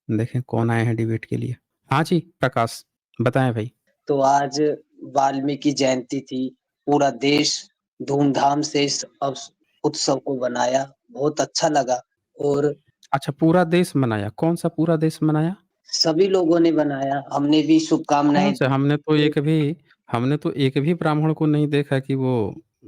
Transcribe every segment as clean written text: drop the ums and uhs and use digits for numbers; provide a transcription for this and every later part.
देखें कौन आए हैं डिबेट के लिए। हाँ जी, प्रकाश बताएँ भाई। तो आज वाल्मीकि जयंती थी। पूरा देश धूमधाम से इस उत्सव को मनाया। बहुत अच्छा लगा और अच्छा पूरा देश मनाया, कौन-सा पूरा देश मनाया? सभी लोगों ने बनाया। हमने भी कौन शुभकामनाएँ से? दी। तो हमने तो एक भी ब्राह्मण को नहीं देखा कि वो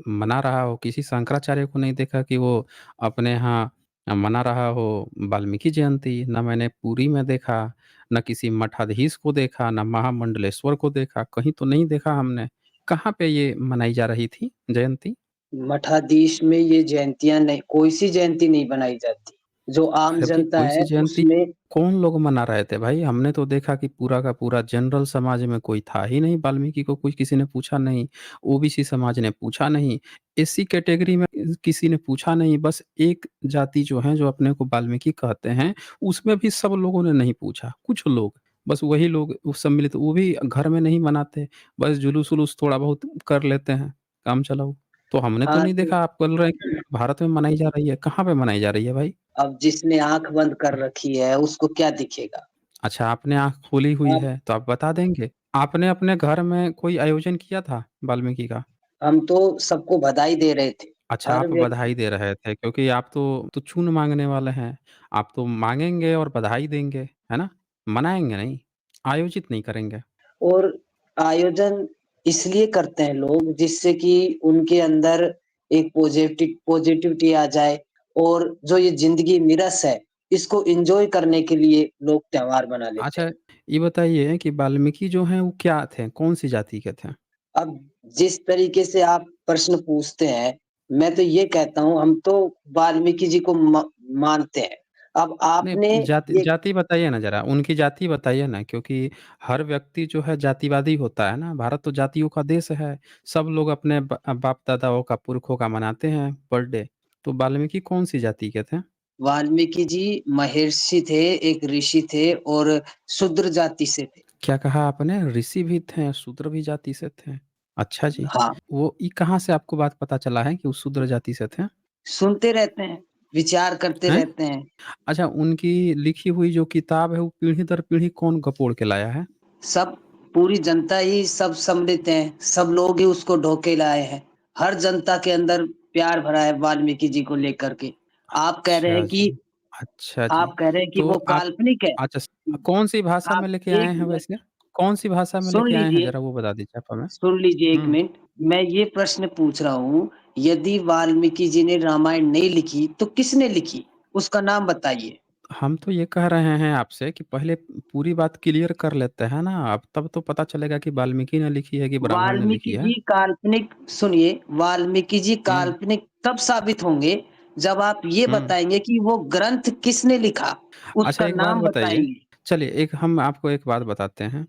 मना रहा हो, किसी शंकराचार्य को नहीं देखा कि वो अपने यहाँ मना रहा हो वाल्मीकि जयंती, ना मैंने पुरी में देखा, ना किसी मठाधीश को देखा, ना महामंडलेश्वर को देखा, कहीं तो नहीं देखा हमने। कहाँ पे ये मनाई जा रही थी जयंती? मठाधीश में ये जयंतियाँ नहीं, कोई सी जयंती नहीं बनाई जाती। जो आम अरे भाई जनता कोई सी है जयंती उसमें कौन लोग मना रहे थे भाई? हमने तो देखा कि पूरा का पूरा जनरल समाज में कोई था ही नहीं, वाल्मीकि को कोई किसी ने पूछा नहीं, ओबीसी समाज ने पूछा नहीं, एससी कैटेगरी में किसी ने पूछा नहीं, बस एक जाति जो है, जो अपने को वाल्मीकि कहते हैं, उसमें भी सब लोगों ने नहीं पूछा, कुछ लोग, बस वही लोग उस सम्मिलित वो भी घर में नहीं मनाते, बस जुलूस-वुलूस थोड़ा बहुत कर लेते हैं, काम चलाऊ। तो हमने तो हाँ, नहीं तो देखा आप बोल रहे हैं कि भारत में मनाई जा रही है, कहाँ पे मनाई जा रही है भाई? अब जिसने आँख बंद कर रखी है उसको क्या दिखेगा? अच्छा, आपने आँख खोली हुई अब है, तो आप बता देंगे? आपने अपने घर में कोई आयोजन किया था वाल्मीकि का? हम तो सबको बधाई दे रहे थे। अच्छा, हर आप व्यक्ति बधाई दे रहे थे क्योंकि आप तो चून माँगने वाले हैं। आप तो माँगेंगे और बधाई देंगे, है ना? मनाएँगे नहीं, आयोजित नहीं करेंगे। और आयोजन इसलिए करते हैं लोग जिससे कि उनके अंदर एक पॉजिटिविटी आ जाए और जो ये ज़िंदगी निरस है, इसको एन्जॉय करने के लिए लोग त्योहार मना लेते अच्छा, हैं। ये बताइए कि वाल्मीकि जो हैं वो क्या थे? कौन-सी जाति के थे? अब जिस तरीके से आप प्रश्न पूछते हैं, मैं तो ये कहता हूँ हम तो वाल्मीकि जी को मानते हैं। अब आपने नहीं, जाति ये जाति बताइए ना ज़रा, उनकी जाति बताइए ना क्योंकि हर व्यक्ति जो है जातिवादी होता है ना, भारत तो जातियों का देश है। सब लोग अपने बाप-दादाओं का, पुरखों का मनाते हैं बर्थडे। तो वाल्मीकि कौन-सी जाति के थे? वाल्मीकि जी महर्षि थे, एक ऋषि थे और शूद्र जाति से थे। क्या कहा आपने? ऋषि भी थे, शूद्र भी जाति से थे। अच्छा जी, हाँ, वो ये कहाँ से आपको बात पता चला है कि वो शूद्र जाति से थे? सुनते रहते हैं, विचार करते हैं? रहते हैं। अच्छा उनकी लिखी हुई जो किताब है वो पीढ़ी दर पीढ़ी कौन गपोड़ के लाया है? सब पूरी जनता ही सब सम्मिलित हैं, सब लोग ही उसको ढो के लाए हैं। हर जनता के अंदर प्यार भरा है वाल्मीकि जी को लेकर के। आप कह रहे अच्छा हैं जी। कि अच्छा जी। आप कह रहे हैं कि तो वो आप काल्पनिक है। अच्छा कौन-सी भाषा में आप लेके आए 1 हैं वैसे? मिनट कौन-सी भाषा में सुन लेके आए हैं लीजिए ज़रा वो बता दीजिए आप हमें? सुन लीजिए 1 हुँ। मिनट। मैं ये प्रश्न पूछ रहा हूँ, यदि वाल्मीकि जी ने रामायण नहीं लिखी, तो किसने लिखी? उसका नाम बताइए। हम तो ये कह रहे हैं आपसे कि पहले पूरी बात क्लियर कर लेते हैं ना, अब तब तो पता चलेगा कि वाल्मीकि ने लिखी है कि ब्राह्मण ने लिखी वाल्मीकि है। जी काल्पनिक सुनिए, वाल्मीकि जी हुँ, काल्पनिक तब साबित होंगे, जब आप ये हुँ। बताएँगे कि वो ग्रंथ किसने लिखा? अच्छा उसका एक बात नाम बताइए बताएँगे। चलिए एक हम आपको एक बात बताते हैं।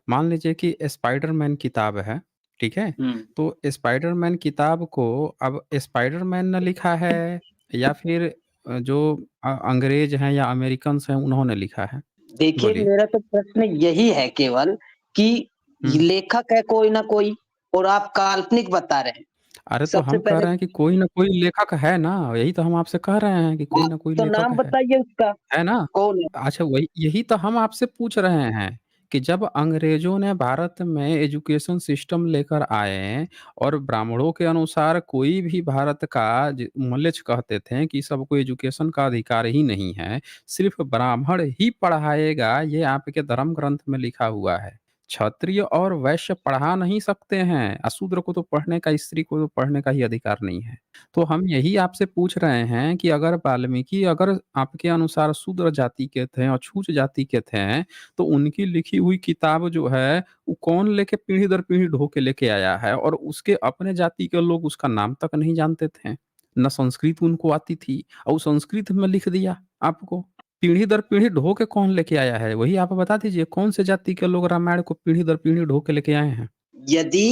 मान लीजिए कि स्पाइडरमैन किताब है, ठीक है? हुँ। तो स्पाइडरमैन किताब को अब स्पाइडरमैन ने लिखा है या फिर जो अंग्रेज़ हैं या अमेरिकन्स हैं उन्होंने लिखा है? देखिए, बोलिए। मेरा तो प्रश्न यही है केवल कि हुँ। लेखक है कोई ना कोई और आप काल्पनिक बता रहे हैं। अरे तो सबसे हम कह पहले रहे हैं कि कोई न कोई लेखक है ना, यही तो हम आपसे कह रहे हैं कि कोई आप न कोई तो लेखक नाम बताइए उसका, है ना? कौन है? अच्छा वही यही तो हम आपसे पूछ रहे हैं कि जब अंग्रेज़ों ने भारत में एजुकेशन सिस्टम लेकर आए और ब्राह्मणों के अनुसार कोई भी भारत का मलेच्छ कहते थे कि सबको एजुकेशन का अधिकार ही नहीं है, सिर्फ़ ब्राह्मण ही पढ़ाएगा, ये आपके धर्म ग्रंथ में लिखा हुआ है। क्षत्रिय और वैश्य पढ़ा नहीं सकते हैं, अशूद्र को तो पढ़ने का, स्त्री को तो पढ़ने का ही अधिकार नहीं है। तो हम यही आपसे पूछ रहे हैं कि अगर वाल्मीकि अगर आपके अनुसार शूद्र जाति के थे और छूत जाति के थे, तो उनकी लिखी हुई किताब जो है, वो कौन लेके पीढ़ी दर पीढ़ी ढो के लेके आया है और उसके अपने जाति के लोग उसका नाम तक नहीं जानते थे। ना संस्कृत उनको आती थी और वो संस्कृत में लिख दिया आपको। पीढ़ी दर पीढ़ी ढो के कौन लेके आया है? वही आप बता दीजिए कौन से जाति के लोग रामायण को पीढ़ी दर पीढ़ी ढो के लेके आए हैं? यदि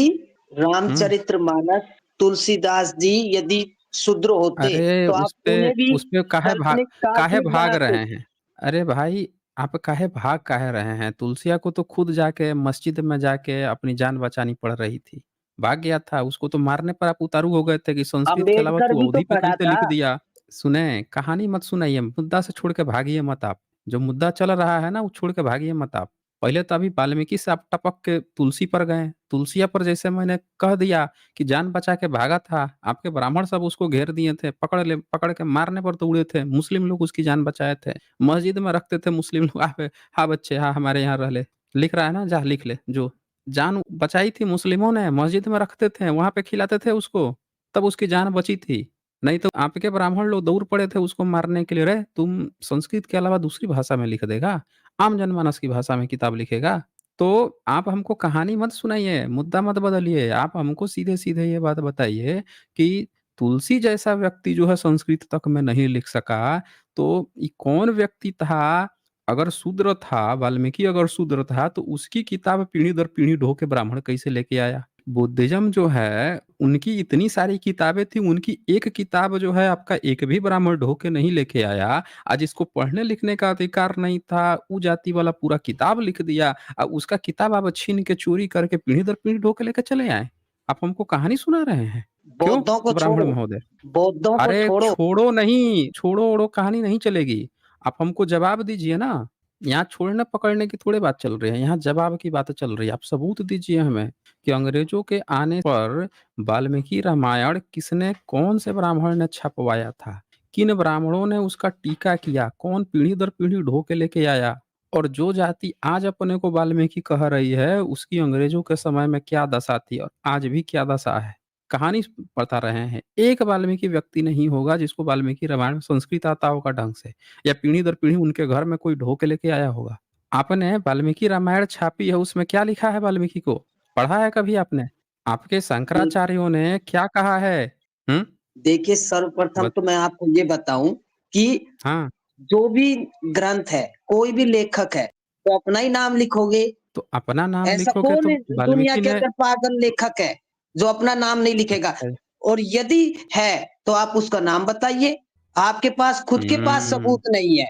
हुँ। रामचरितमानस तुलसीदास जी यदि शूद्र होते, अरे! तो आप उन्हें भी उस पे काल्पनिक काहे काल्पनिक भाग बनाते। रहे हैं? अरे भाई, आप काहे रहे हैं? तुलसिया को तो खुद जाके मस्जिद में जाके अपनी जान बचानी पड़ रही थी। भाग गया था, उसको तो मारने पर आप उतारू हो गए थे कि संस्कृत के अलावा अम्बेडकर तू भी तो अवधी पे पढ़ा कैसे था। लिख दिया? सुनें, कहानी मत सुनाइए, मुद्दा से छोड़ के भागिए मत आप। जो मुद्दा चल रहा है ना, वो छोड़ के भागिए मत आप। पहले तो अभी वाल्मीकि से आप टपक के तुलसी पर गए। तुलसिया पर जैसे मैंने कह दिया कि जान बचा के भागा था, आपके ब्राह्मण सब उसको घेर दिए थे, पकड़ के मारने पर तो उड़े थे। मुस्लिम लोग उसकी जान बचाए थे। मस्जिद में रखते थे मुस्लिम लोग, हाँ बच्चे, हाँ हमारे यहाँ रह ले। लिख रहा है ना, जा लिख ले जो। जान बचाई थी मुस्लिमों ने, मस्जिद में रखते थे, वहां पे खिलाते थे उसको, तब उसकी जान बची थी। नहीं तो आपके ब्राह्मण लोग दौड़ पड़े थे उसको मारने के लिए। रे तुम संस्कृत के अलावा दूसरी भाषा में लिख देगा, आम जनमानस की भाषा में किताब लिखेगा। तो आप हमको कहानी मत सुनाइए, मुद्दा मत बदलिए, आप हमको सीधे सीधे ये बात बताइए कि तुलसी जैसा व्यक्ति जो है संस्कृत तक में नहीं लिख सका, तो ये कौन व्यक्ति था? अगर शूद्र था, वाल्मीकि अगर शूद्र था, तो उसकी किताब पीढ़ी दर पीढ़ी ढो के ब्राह्मण कैसे लेके आया? बुद्धिज्म जो है, उनकी इतनी सारी किताबें थी, उनकी एक किताब जो है आपका एक भी ब्राह्मण ढो के नहीं लेके आया। आज इसको पढ़ने लिखने का अधिकार नहीं था, उ जाति वाला पूरा किताब लिख दिया, उसका किताब आप छीन के चोरी करके पीढ़ी दर पीढ़ी ढो के लेके चले आए। आप हमको कहानी सुना रहे हैं। क्यों बौद्धों को ब्राह्मण छोड़ो, महोदय? बौद्धों को अरे छोड़ो। छोड़ो नहीं, छोड़ो-ओड़ो कहानी नहीं चलेगी। आप हमको जवाब दीजिए ना। यहाँ छोड़ने पकड़ने की थोड़ी बात चल रही है, यहाँ जवाब की बात चल रही है। आप सबूत दीजिए हमें कि अंग्रेजों के आने पर वाल्मीकि रामायण किसने, कौन से ब्राह्मण ने छपवाया था? किन ब्राह्मणों ने उसका टीका किया? कौन पीढ़ी दर पीढ़ी ढो के लेके आया? और जो जाति आज अपने को वाल्मीकि कह रही है, उसकी अंग्रेजों के समय में क्या दशा थी और आज भी क्या दशा है? कहानी बता रहे हैं। एक वाल्मीकि व्यक्ति नहीं होगा जिसको वाल्मीकि रामायण में संस्कृत आता होगा ढंग से, या पीढ़ी दर पीढ़ी उनके घर में कोई ढो के लेके आया होगा। आपने वाल्मीकि रामायण छापी है, उसमें क्या लिखा है वाल्मीकि को? पढ़ा है कभी आपने? आपके दे, शंकराचार्यों ने क्या कहा है? हुँ? देखिए सर्वप्रथम बत तो मैं आपको ये बताऊं कि हाँ, जो भी ग्रंथ है, कोई भी लेखक है, तो अपना ही नाम लिखोगे। तो अपना नाम ऐसा लिखोगे कौन तो है दुनिया वाल्मीकि के ने। अंदर पागल लेखक है जो अपना नाम नहीं लिखेगा? अच्छा। और यदि है तो आप उसका नाम बताइए। आपके पास खुद के पास हुँ। सबूत नहीं है।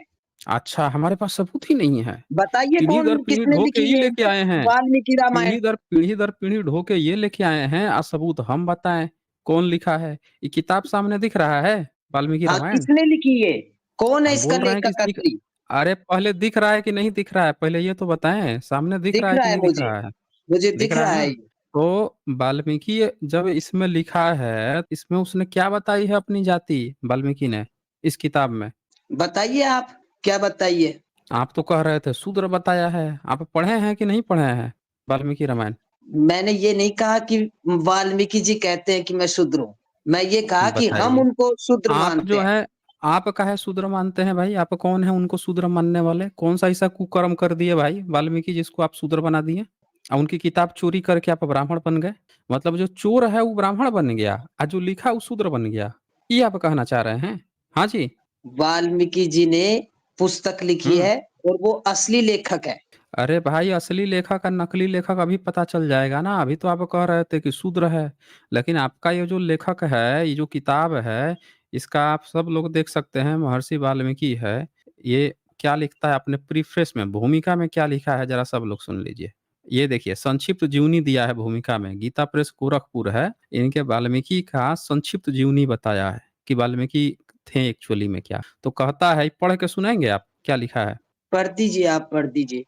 अच्छा, हमारे पास सबूत ही नहीं है। बताइए पीढ़ी कौन दर पीढ़ी किसने ढो के लिखी ये है लेके आए हैं। वाल्मीकि रामायण? पीढ़ी दर पीढ़ी ढो के ये लेके आए हैं, सबूत हम बताएँ, कौन लिखा है? ये किताब सामने दिख रहा है, वाल्मीकि हाँ, रामायण? किसने लिखी है? कौन है हम इसका बोल रहे हैं कि लेखक दिख। असली? अरे पहले दिख रहा है कि नहीं दिख रहा है? पहले ये तो बताएँ, सामने दिख दिख रहा है रहा कि है नहीं दिख मुझे, रहा है? मुझे दिख दिख रहा है रहा है ना? ये। तो वाल्मीकि जब इसमें लिखा है, इसमें उसने क्या बताई है अपनी जाति, वाल्मीकि ने, इस किताब में? बताइए आप, क्या बताइए? आप तो कह रहे थे शूद्र बताया है। आप पढ़े हैं कि नहीं पढ़े हैं वाल्मीकि रामायण? मैंने ये नहीं कहा कि वाल्मीकि जी कहते हैं कि मैं शूद्र हूँ। मैं ये कहा कि हम बताइए। उनको शूद्र आप मानते जो हैं। है, आप काहे शूद्र मानते हैं भाई? आप कौन है उनको शूद्र मानने वाले? कौन सा ऐसा कुकर्म कर दिए भाई वाल्मीकि जिसको आप शूद्र बना दिए? उनकी किताब चोरी करके आप ब्राह्मण बन गए। मतलब जो चोर है वो ब्राह्मण बन गया, और जो लिखा वो शूद्र बन गया। ये आप कहना चाह रहे हैं? हाँ जी। वाल्मीकि जी ने पुस्तक लिखी हम्म। है और वो असली लेखक है। अरे भाई, असली लेखक और नकली लेखक अभी पता चल जाएगा ना। अभी तो आप कह रहे थे कि शूद्र है, लेकिन आपका ये जो लेखक है, ये जो किताब है, इसका आप सब लोग देख सकते हैं, महर्षि वाल्मीकि है। ये क्या लिखता है अपने प्रीफेस में, भूमिका में क्या लिखा है, जरा सब लोग सुन लीजिए। ये देखिए, संक्षिप्त जीवनी दिया है भूमिका में, गीता प्रेस गोरखपुर है। इनके वाल्मीकि का संक्षिप्त जीवनी बताया है कि वाल्मीकि थे एक्चुअली में क्या। तो कहता है, पढ़ के सुनाएंगे आप क्या लिखा है? पढ़ दीजिए, आप पढ़ दीजिए।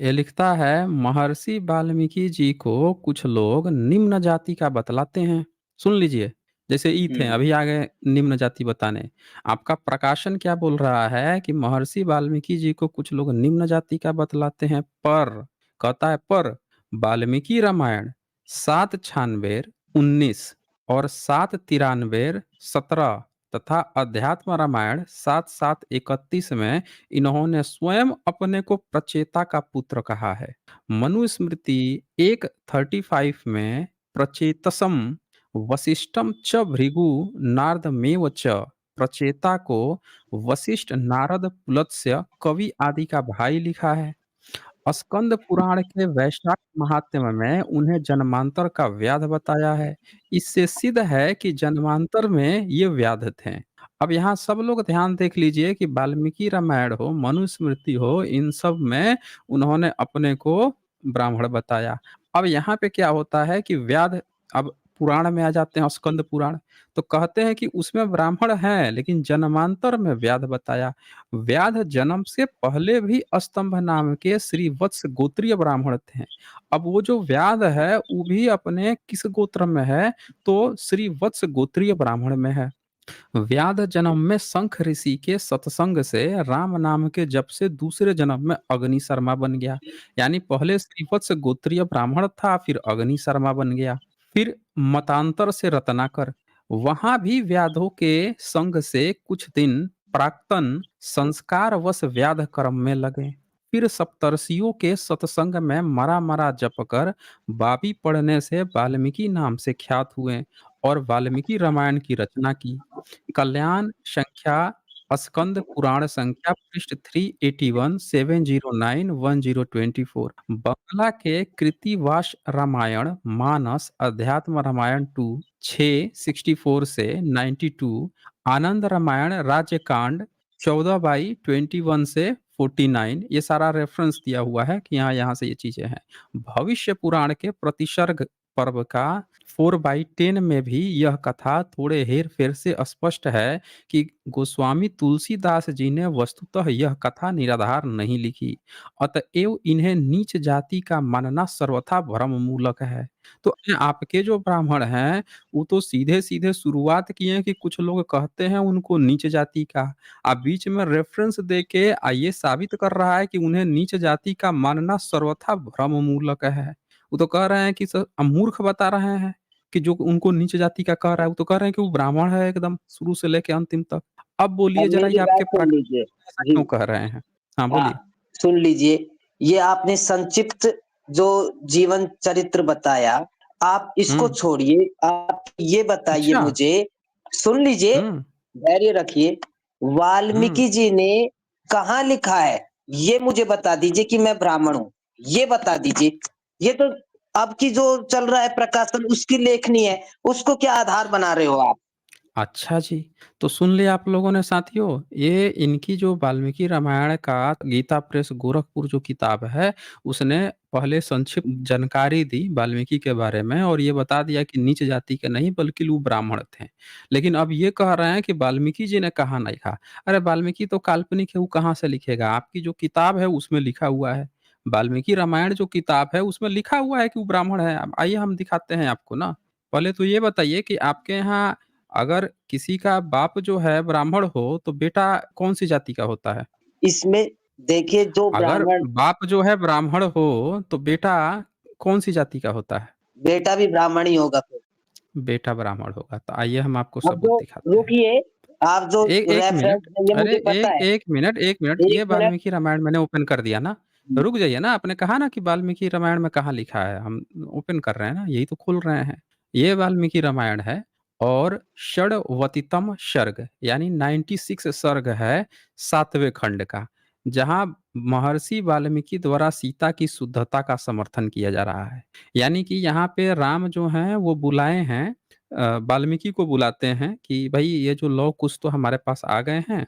ये लिखता है, महर्षि वाल्मीकि जी को कुछ लोग निम्न जाति का बतलाते हैं। सुन लीजिए, जैसे ई थे, हुँ। अभी आ गए निम्न जाति बताने। आपका प्रकाशन क्या बोल रहा है कि महर्षि वाल्मीकि जी को कुछ लोग निम्न जाति का बतलाते हैं, पर कहता है, पर वाल्मीकि रामायण 796 19 और 793 17 तथा अध्यात्म रामायण 7731 में इन्होंने स्वयं अपने को प्रचेता का पुत्र कहा है। मनुस्मृति 135 में प्रचेतसम वसिष्ठम च भृगु नारदमेव च प्रचेता को वशिष्ठ नारद पुलत्स्य कवि आदि का भाई लिखा है। स्कंद पुराण के वैशाख महात्म्य में उन्हें जन्मांतर का व्याध बताया है। इससे सिद्ध है कि जन्मांतर में ये व्याध थे। अब यहाँ सब लोग ध्यान देख लीजिए कि वाल्मीकि रामायण हो, मनुस्मृति हो, इन सब में उन्होंने अपने को ब्राह्मण बताया। अब यहाँ पे क्या होता है कि व्याध, अब पुराण में आ जाते हैं, स्कंद पुराण, तो कहते हैं कि उसमें ब्राह्मण हैं, लेकिन जन्मांतर में व्याध बताया। व्याध जन्म से पहले भी स्तंभ नाम के श्रीवत्स गोत्रीय ब्राह्मण थे। अब वो जो व्याध है, वो भी अपने किस गोत्र में है? तो श्रीवत्स गोत्रीय ब्राह्मण में है। व्याध जन्म में शंख ऋषि के सत्संग से राम नाम के जप से दूसरे जन्म में अग्नि शर्मा बन गया। यानी पहले श्रीवत्स गोत्रीय ब्राह्मण था, फिर अग्नि शर्मा बन गया। फिर मतांतर से रत्नाकर, वहां भी व्याधों के संग से कुछ दिन प्राक्तन संस्कार वश व्याध कर्म में लगे। फिर सप्तर्षियों के सत्संग में मरा मरा जप कर बाबी पढ़ने से वाल्मीकि नाम से ख्यात हुए और वाल्मीकि रामायण की रचना की। कल्याण संख्या स्कंद पुराण संख्या पृष्ठ 381 709 1024। बंगला के कृतिवास रामायण मानस अध्यात्म रामायण 2 664 से 92। आनंद रामायण राज्यकांड 14/21 से 49। ये सारा रेफरेंस दिया हुआ है कि यहाँ यहाँ से ये चीजें हैं। भविष्य पुराण के प्रतिसर्ग पर्व का 4/10 में भी यह कथा थोड़े हेर फेर से स्पष्ट है कि गोस्वामी तुलसीदास जी ने वस्तुतः यह कथा निराधार नहीं लिखी, अतएव इन्हें नीच जाति का मानना सर्वथा भ्रम मूलक है। तो ये आपके जो ब्राह्मण हैं, वो तो सीधे सीधे शुरुआत किए कि कुछ लोग कहते हैं उनको नीच जाति का, आप बीच में रेफरेंस दे के ये साबित कर रहा है कि उन्हें नीच जाति का मानना सर्वथा भ्रम मूलक है। वो तो कह रहे हैं कि मूर्ख बता रहे हैं कि जो उनको नीच जाति का कह रहा है, वो तो कह रहे हैं कि वो ब्राह्मण है एकदम शुरू से लेके अंतिम तक। अब बोलिए अब जरा, ये मेरी आपके बात सुन प्राकृत लीजिए। ऐसा जी। क्यों कह रहे हैं? हाँ, हाँ, बोलिए। सुन लीजिए। ये आपने संक्षिप्त जो जीवन चरित्र बताया, आप इसको हुँ, छोड़िए, आप ये बताइए अच्छा। मुझे, सुन लीजिए, हुँ, धैर्य रखिए। हुँ। वाल्मीकि जी ने कहाँ लिखा है? ये मुझे बता दीजिए कि मैं ब्राह्मण हूँ, ये बता दीजिए। ये तो अब की जो चल रहा है प्रकाशन, उसकी लेखनी है, उसको क्या आधार बना रहे हो आप? अच्छा जी, तो सुन लिया आप लोगों ने साथियों, ये इनकी जो वाल्मीकि रामायण का गीता प्रेस गोरखपुर जो किताब है, उसने पहले संक्षिप्त जानकारी दी वाल्मीकि के बारे में और ये बता दिया कि नीच जाति के नहीं बल्कि वो ब्राह्मण थे। लेकिन अब ये कह रहे हैं कि वाल्मीकि जी ने कहाँ नहीं लिखा। अरे वाल्मीकि तो काल्पनिक है, वो कहाँ से लिखेगा? आपकी जो किताब है उसमें लिखा हुआ है। वाल्मीकि रामायण जो किताब है उसमें लिखा हुआ है कि वो ब्राह्मण है। अब आइए हम दिखाते हैं आपको ना। पहले तो ये बताइए कि आपके यहाँ अगर किसी का बाप जो है ब्राह्मण हो, तो बेटा कौन-सी जाति का होता है? इसमें देखिए, जो अगर ब्राह्मण, बाप जो है ब्राह्मण हो, तो बेटा कौन-सी जाति का होता है? बेटा भी ब्राह्मण ही होगा फिर। बेटा ब्राह्मण होगा। तो आइए हम आपको अब सबूत जो, दिखाते हैं। रुकिए, आप जो ए 1 रेफरेंस मिनट, देंगे अरे मुझे पता है। 1 मिनट, ये 1 मिनट। वाल्मीकि रामायण मैंने ओपन कर दिया ना। रुक जाइए ना, आपने कहा ना कि वाल्मीकि रामायण में कहाँ लिखा है, हम ओपन कर रहे हैं ना, यही तो खोल रहे हैं। ये वाल्मीकि रामायण है और षड्वतितम सर्ग यानी 96 सर्ग है 7वें खंड का, जहाँ महर्षि वाल्मीकि द्वारा सीता की शुद्धता का समर्थन किया जा रहा है। यानी कि यहाँ पे राम जो हैं वो बुलाए हैं, वाल्मीकि को बुलाते हैं कि भई ये जो लौ कुश तो हमारे पास आ गए हैं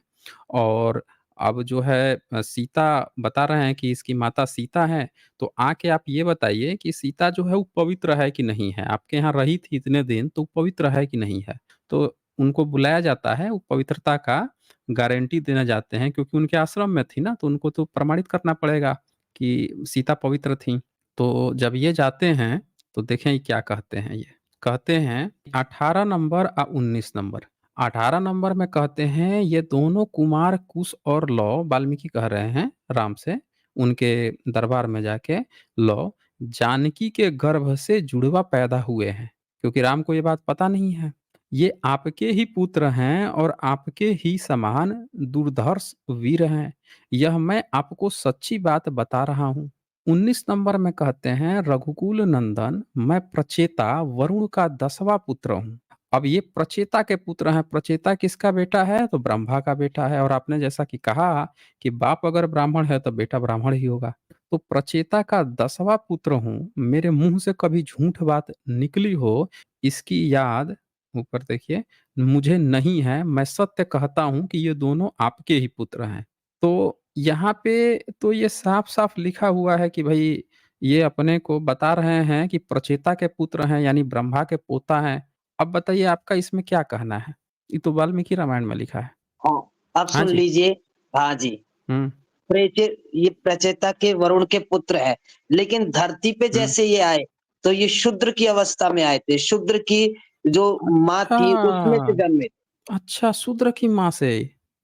और अब जो है सीता बता रहे हैं कि इसकी माता सीता है, तो आके आप ये बताइए कि सीता जो है वो पवित्र है कि नहीं है? आपके यहाँ रही थी इतने दिन तो पवित्र है कि नहीं है? तो उनको बुलाया जाता है, वो पवित्रता का गारंटी देने जाते हैं क्योंकि उनके आश्रम में थी ना, तो उनको तो प्रमाणित करना पड़ेगा कि सीता पवित्र थीं। तो जब ये जाते हैं, तो देखें ये क्या कहते हैं ये। कहते हैं 18 नंबर 19 नंबर। 18 नंबर में कहते हैं ये दोनों कुमार कुश और लौ, वाल्मीकि कह रहे हैं राम से, उनके दरबार में जाके, लौ जानकी के गर्भ से जुड़वा पैदा हुए हैं, क्योंकि राम को ये बात पता नहीं है। ये आपके ही पुत्र हैं और आपके ही समान दुर्धर्ष वीर हैं। यह मैं आपको सच्ची बात बता रहा हूँ। 19 नंबर में कहते हैं रघुकुल नंदन, मैं प्रचेता वरुण का 10वां पुत्र हूँ। अब ये प्रचेता के पुत्र हैं, प्रचेता किसका बेटा है? तो ब्रह्मा का बेटा है और आपने जैसा कि कहा कि बाप अगर ब्राह्मण है तो बेटा ब्राह्मण ही होगा। तो प्रचेता का 10वां पुत्र हूँ, मेरे मुँह से कभी झूठ बात निकली हो, इसकी याद ऊपर देखिए मुझे नहीं है, मैं सत्य कहता हूँ कि ये दोनों आपके ही पुत्र हैं। तो यहाँ पे तो ये साफ-साफ लिखा हुआ है कि भई ये अपने को बता रहे हैं कि प्रचेता के पुत्र हैं यानी ब्रह्मा के पोता हैं। अब बताइए आपका इसमें क्या कहना है? ये तो वाल्मीकि रामायण में लिखा है। हाँ, अब हाँ सुन जी। लीजिए। हाँ जी, हुँ, ये प्रचेता के वरुण के पुत्र है, लेकिन धरती पे हुँ। जैसे ये आए, तो ये शूद्र की अवस्था में आए थे। शूद्र की जो माँ अच्छा! थी, उसमें से जन्मे। अच्छा, शूद्र की माँ से।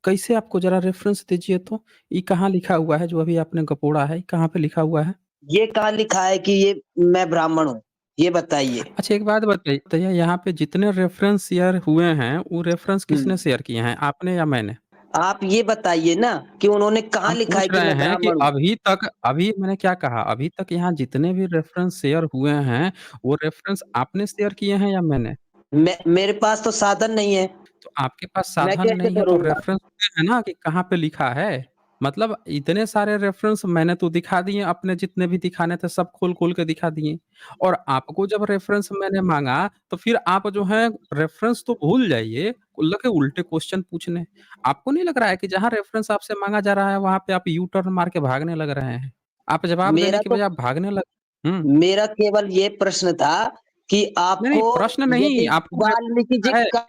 कैसे आपको ज़रा रेफ़रेंस दीजिए तो? ये कहाँ लिखा हुआ है जो अभी आपने गपोड़ा है, ये कहाँ पे लिखा हुआ है? ये कहाँ लिखा है कि ये मैं ब्राह्मण हूँ? ये बताइए। अच्छा एक बात बताइए यहाँ पे जितने रेफ़रेंस शेयर हुए हैं, वो रेफ़रेंस हुँ। किसने शेयर किए हैं, आपने या मैंने? आप ये बताइए ना कि उन्होंने कहाँ हम लिखा है पूछ कि रहे मैं हैं कि ब्राह्मण हूँ? अभी मैंने क्या कहा, अभी तक यहाँ जितने भी रेफ़रेंस शेयर हुए हैं, वो रेफ़रेंस आपने शेयर किए हैं या मैंने? मैं मेरे पास तो साधन नहीं है, तो आपके पास मैं साधन कैसे नहीं है तो करूँगा? रेफ़रेंस है ना कि कहाँ पे लिखा है। मतलब इतने सारे रेफ़रेंस मैंने तो दिखा दिए अपने जितने भी दिखाने थे सब खोल-खोल के दिखा दिए। और आपको जब रेफ़रेंस मैंने माँगा तो फिर आप जो है रेफ़रेंस तो भूल जाइए, लगे उल्टे क्वेश्चन पूछने। आपको नहीं लग रहा है कि जहाँ रेफ़रेंस आपसे माँगा जा रहा है वहाँ पे आप यू टर्न मार के भागने लग रहे हैं? आप जवाब देने मेरा की तो बजाय आप भागने लग हुँ। मेरा केवल ये प्रश्न था कि नहीं, नहीं आपको प्रश्न नहीं, यदि आपको वाल्मीकि जी है का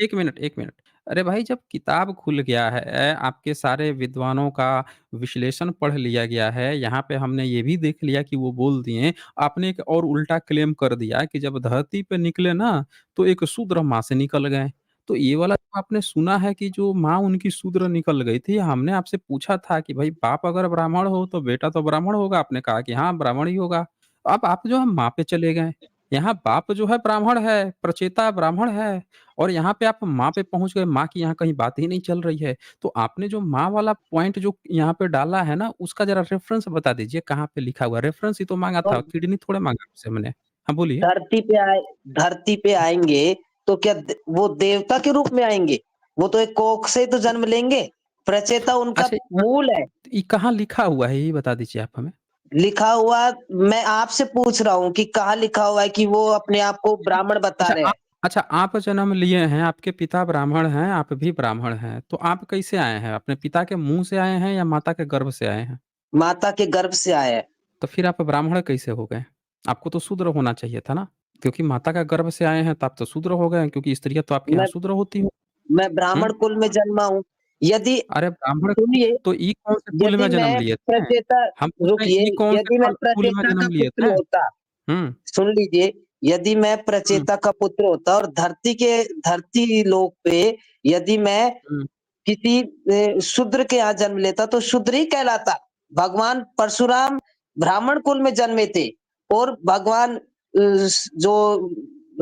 1 मिनट, 1 मिनट। अरे भाई जब किताब खुल गया है, आपके सारे विद्वानों का विश्लेषण पढ़ लिया गया है, यहाँ पे हमने ये भी देख लिया कि वो बोल दिए, आपने एक और उल्टा क्लेम कर दिया कि जब धरती पे निकले ना, तो एक शूद्र माँ से निकल गए। तो ये वाला जो आपने सुना है कि जो माँ उनकी शूद्र निकल गई थी, हमने आपसे पूछा था कि भाई बाप अगर ब्राह्मण हो, तो बेटा तो ब्राह्मण होगा, आपने कहा कि हाँ, ब्राह्मण ही होगा। अब आप जो है माँ पे चले गए। यहाँ बाप जो है ब्राह्मण है, प्रचेता ब्राह्मण है और यहाँ पे आप माँ पे पहुँच गए, माँ की यहाँ कहीं बात ही नहीं चल रही है। तो आपने जो माँ वाला पॉइंट जो यहाँ पे डाला है ना, उसका ज़रा रेफ़रेंस बता दीजिए कहाँ पे लिखा हुआ है? रेफ़रेंस ही तो माँगा तो था, किडनी थोड़े माँगा आपसे मैंने। हाँ, बोलिए। धरती पे आए धरती पे आएँगे, तो क्या वो देवता के रूप में आएँगे? वो तो एक कोख से ही तो जन्म लेंगे। प्रचेता उनका अच्छा, मूल है। ये कहाँ लिखा हुआ है, ये बता दीजिए आप हमें? लिखा हुआ मैं आपसे पूछ रहा हूँ कि कहाँ लिखा हुआ है कि वो अपने आप को ब्राह्मण बता अच्छा रहे आप हैं? अच्छा आप जन्म लिए हैं, आपके पिता ब्राह्मण हैं, आप भी ब्राह्मण हैं, तो आप कैसे आए हैं? अपने पिता के मुँह से आए हैं या माता के गर्भ से आए हैं? माता के गर्भ से आए हैं। तो फिर आप ब्राह्मण कैसे हो गए? आपको तो शूद्र होना चाहिए था ना? क्योंकि माता का गर्भ से आए हैं तो आप तो शूद्र हो गए क्योंकि स्त्रियाँ तो आपके यहाँ मैं शूद्र होती हैं। मैं हुँ? ब्राह्मण कुल में जन्मा हूँ। यदि अरे ब्राह्मण सुनिए, तो ई कौन से कुल यदि में जन्म मैं लिए थे? प्रचेता हम पूछ रहे हैं रुकिए, ई कौन से यदि मैं कुल में प्रचेता का जन्म लिए पुत्र थे? होता, हुँ, सुन लीजिए, यदि मैं हुँ, प्रचेता का पुत्र होता और धरती लोक पे यदि मैं हुँ। किसी शूद्र के यहाँ जन्म लेता तो शूद्र ही कहलाता। भगवान परशुराम ब्राह्मण कुल में जन्मे थे और भगवान जो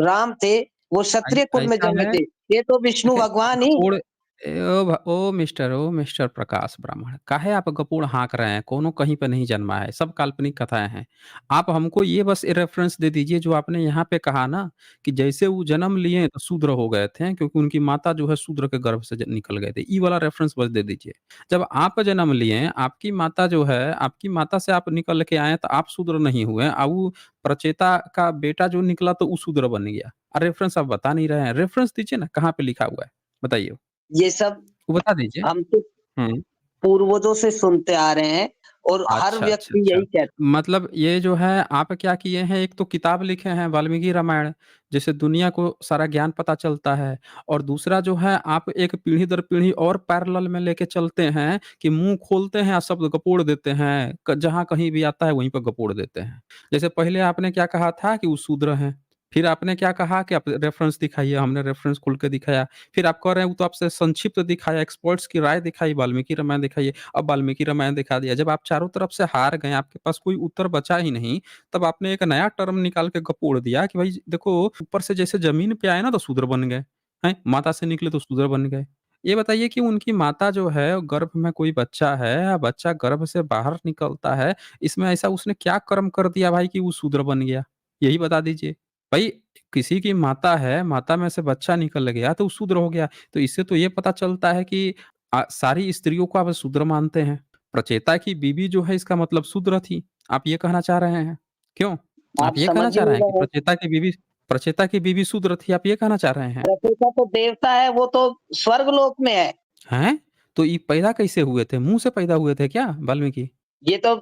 राम थे, वो क्षत्रिय कुल में ऐसा जन्मे है थे। ये तो विष्णु देखिए, भगवान ही। गपोड़ ओ मिस्टर प्रकाश ब्राह्मण, काहे आप गपोड़ हाँक रहे हैं? कौनो कहीं पे नहीं जन्मा है, सब काल्पनिक कथाएँ हैं। आप हमको ये बस रेफ़रेंस दे दीजिए जो आपने यहाँ पे कहा ना कि जैसे वो जन्म लिए तो शूद्र हो गए थे क्योंकि उनकी माता जो है शूद्र के गर्भ से ज निकल गए थे। ये वाला रेफ़रेंस बस दे दीजिए। जब आप जन्म लिए, आपकी माता जो है आपकी माता से आप निकल के आए तो आप शूद्र नहीं हुए, वो प्रचेता का बेटा जो निकला तो वो शूद्र बन गया। रेफ़रेंस आप बता नहीं रहे हैं। रेफ़रेंस दीजिए ना, कहाँ पे लिखा हुआ है? बताइए। ये सब वो बता दीजिए। हम तो हुँ। पूर्वजों से सुनते आ रहे हैं और हर अच्छा, अच्छा, व्यक्ति अच्छा। यही कहता मतलब ये जो है आप क्या किए हैं, एक तो किताब लिखे हैं वाल्मीकि रामायण, जिससे दुनिया को सारा ज्ञान पता चलता है और दूसरा जो है आप एक पीढ़ी दर पीढ़ी और पैरेलल में लेके चलते हैं कि मुँह खोलते हैं और शब्द गपोड़ देते हैं। क जहाँ कहीं भी आता है वहीं पे गपोड़ देते हैं। जैसे पहले आपने क्या कहा था कि वो शूद्र हैं, फिर आपने क्या कहा कि आप रेफ़रेंस दिखाइए, हमने रेफ़रेंस खोल के दिखाया। फिर आप कह रहे हैं वो तो आपसे संक्षिप्त दिखाया, एक्सपर्ट्स की राय दिखाई, वाल्मीकि रामायण दिखाइए। अब वाल्मीकि रामायण दिखा दिया। जब आप चारों तरफ से हार गए, आपके पास कोई उत्तर बचा ही नहीं, तब आपने एक नया टर्म निकाल के गपोड़ दिया कि भाई देखो ऊपर से जैसे ज़मीन पे आए ना तो शूद्र बन गए, हैं? माता से निकले तो शूद्र बन गए। ये बताइए कि उनकी माता जो है गर्भ में कोई बच्चा है, बच्चा गर्भ से बाहर निकलता है, इसमें ऐसा उसने क्या कर्म कर दिया भाई कि वो शूद्र बन गया? यही बता दीजिए। भाई किसी की माता है, माता में से बच्चा निकल गया तो वो शूद्र हो गया। तो इससे तो ये पता चलता है कि सारी स्त्रियों को आप शूद्र मानते हैं। प्रचेता की बीवी जो है इसका मतलब शूद्र थी। आप ये कहना चाह रहे हैं? क्यों? आप आप ये समझ कहना ही चाह रहे नहीं हैं कि रहे। प्रचेता की बीवी शूद्र थी, आप ये कहना चाह रहे हैं? प्रचेता तो देवता है, वो तो स्वर्ग लोक में है। हैं? तो ये पैदा कैसे हुए थे? मुँह से पैदा हुए थे क्या वाल्मीकि? ये तो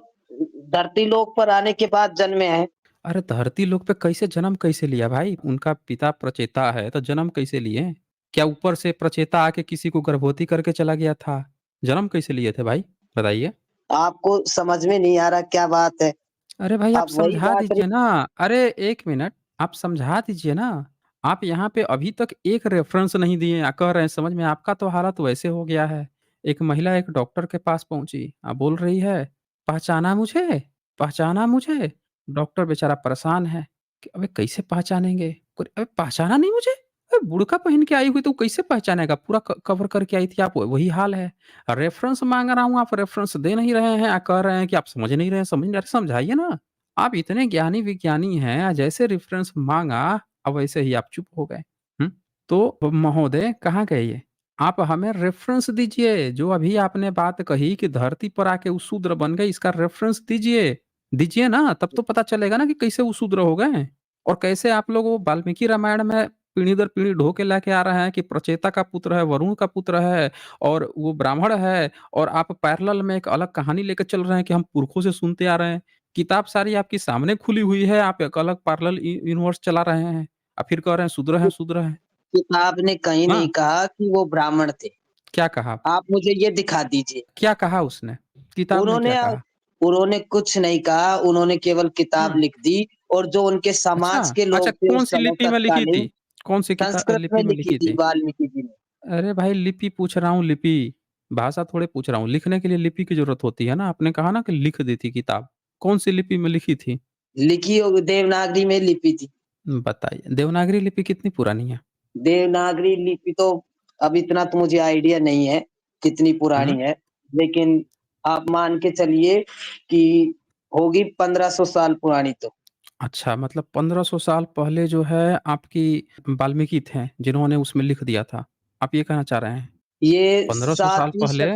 धरती लोक पर आने के बाद जन्मे हैं। अरे धरती लोक पे कैसे जन्म कैसे लिया भाई? उनका पिता प्रचेता है, तो जन्म कैसे लिए? क्या ऊपर से प्रचेता आके किसी को गर्भवती करके चला गया था? जन्म कैसे लिए थे भाई? बताइए? आपको समझ में नहीं आ रहा क्या बात है? अरे भाई आप अब वही समझा बात रही। दीजिए ना। अरे 1 मिनट, आप समझा दीजिए ना। आप यहाँ पे अभी तक एक रेफ़रेंस नहीं दिए कह रहे हैं समझ में आपका तो हालत वैसे हो गया है। एक महिला एक डॉक्टर के पास पहुँची, बोल रही है, "पहचाना मुझे? पहचाना मुझे?" डॉक्टर बेचारा परेशान है कि अबे कैसे पहचानेंगे? अबे पहचाना नहीं मुझे? अबे बुर्का पहन के आई हुई तो कैसे पहचानेगा? पूरा कवर करके आई थी आप, वही हाल है। रेफ़रेंस माँग रहा हूँ, आप रेफ़रेंस दे नहीं रहे हैं, कह रहे हैं कि आप समझ नहीं रहे हैं, समझ नहीं अरे समझाइए ना। आप इतने ज्ञानी विज्ञानी हैं, जैसे रेफ़रेंस माँगा वैसे ही आप चुप हो गए। हुँ? तो महोदय कहाँ गए ये? आप हमें रेफ़रेंस दीजिए, जो अभी आपने बात कही कि धरती पर आके वो शूद्र बन गए, इसका रेफ़रेंस दीजिए। दीजिए ना, तब तो पता चलेगा ना कि कैसे वो शूद्र हो गए और कैसे आप लोग वो वाल्मीकि रामायण में पीढ़ी दर पीढ़ी ढो के लाके आ रहे हैं कि प्रचेता का पुत्र है, वरुण का पुत्र है और वो ब्राह्मण है और आप पैरेलल में एक अलग कहानी लेके चल रहे हैं कि हम पुरखों से सुनते आ रहे हैं। किताब सारी आपकी सामने खुली हुई है, आप एक अलग पैरेलल यूनिवर्स चला रहे हैं। फिर कह रहे हैं शूद्र हैं, शूद्र हैं। किताब ने कहीं हाँ, नहीं कहा कि वो ब्राह्मण थे। क्या कहा? आप मुझे ये दिखा दीजिए। क्या कहा उसने? किताब ने उन्होंने क्या कहा? उन्होंने कुछ नहीं कहा, उन्होंने केवल किताब हुँ, लिख दी और जो उनके अच्छा, समाज के अच्छा लोग थे उस कौन-सी समय लिपि में लिखी तत्कालीन, थी? कौन-सी संस्कृत में लिपि में लिखी लिखी थी थी? वाल्मीकि जी ने। अरे भाई लिपि पूछ रहा हूँ लिपि, भाषा थोड़े पूछ रहा हूँ। लिखने के लिए लिपि की ज़रूरत होती है ना, आपने कहा ना कि लिख दी थी किताब। कौन-सी लिपि में लिखी थी? लिखी हो देवनागरी में लिपि थी। बताइए, देवनागरी लिपि कितनी पुरानी है? देवनागरी लिपि तो अब इतना तो मुझे आइडिया नहीं है, कितनी हुँ। पुरानी है, लेकिन आप मान के चलिए कि होगी 1500 साल पुरानी तो। अच्छा, मतलब 1500 साल पहले जो है आपकी वाल्मीकि थे, जिन्होंने उसमें लिख दिया था। आप ये कहना चाह रहे हैं? ये 1500 साल पहले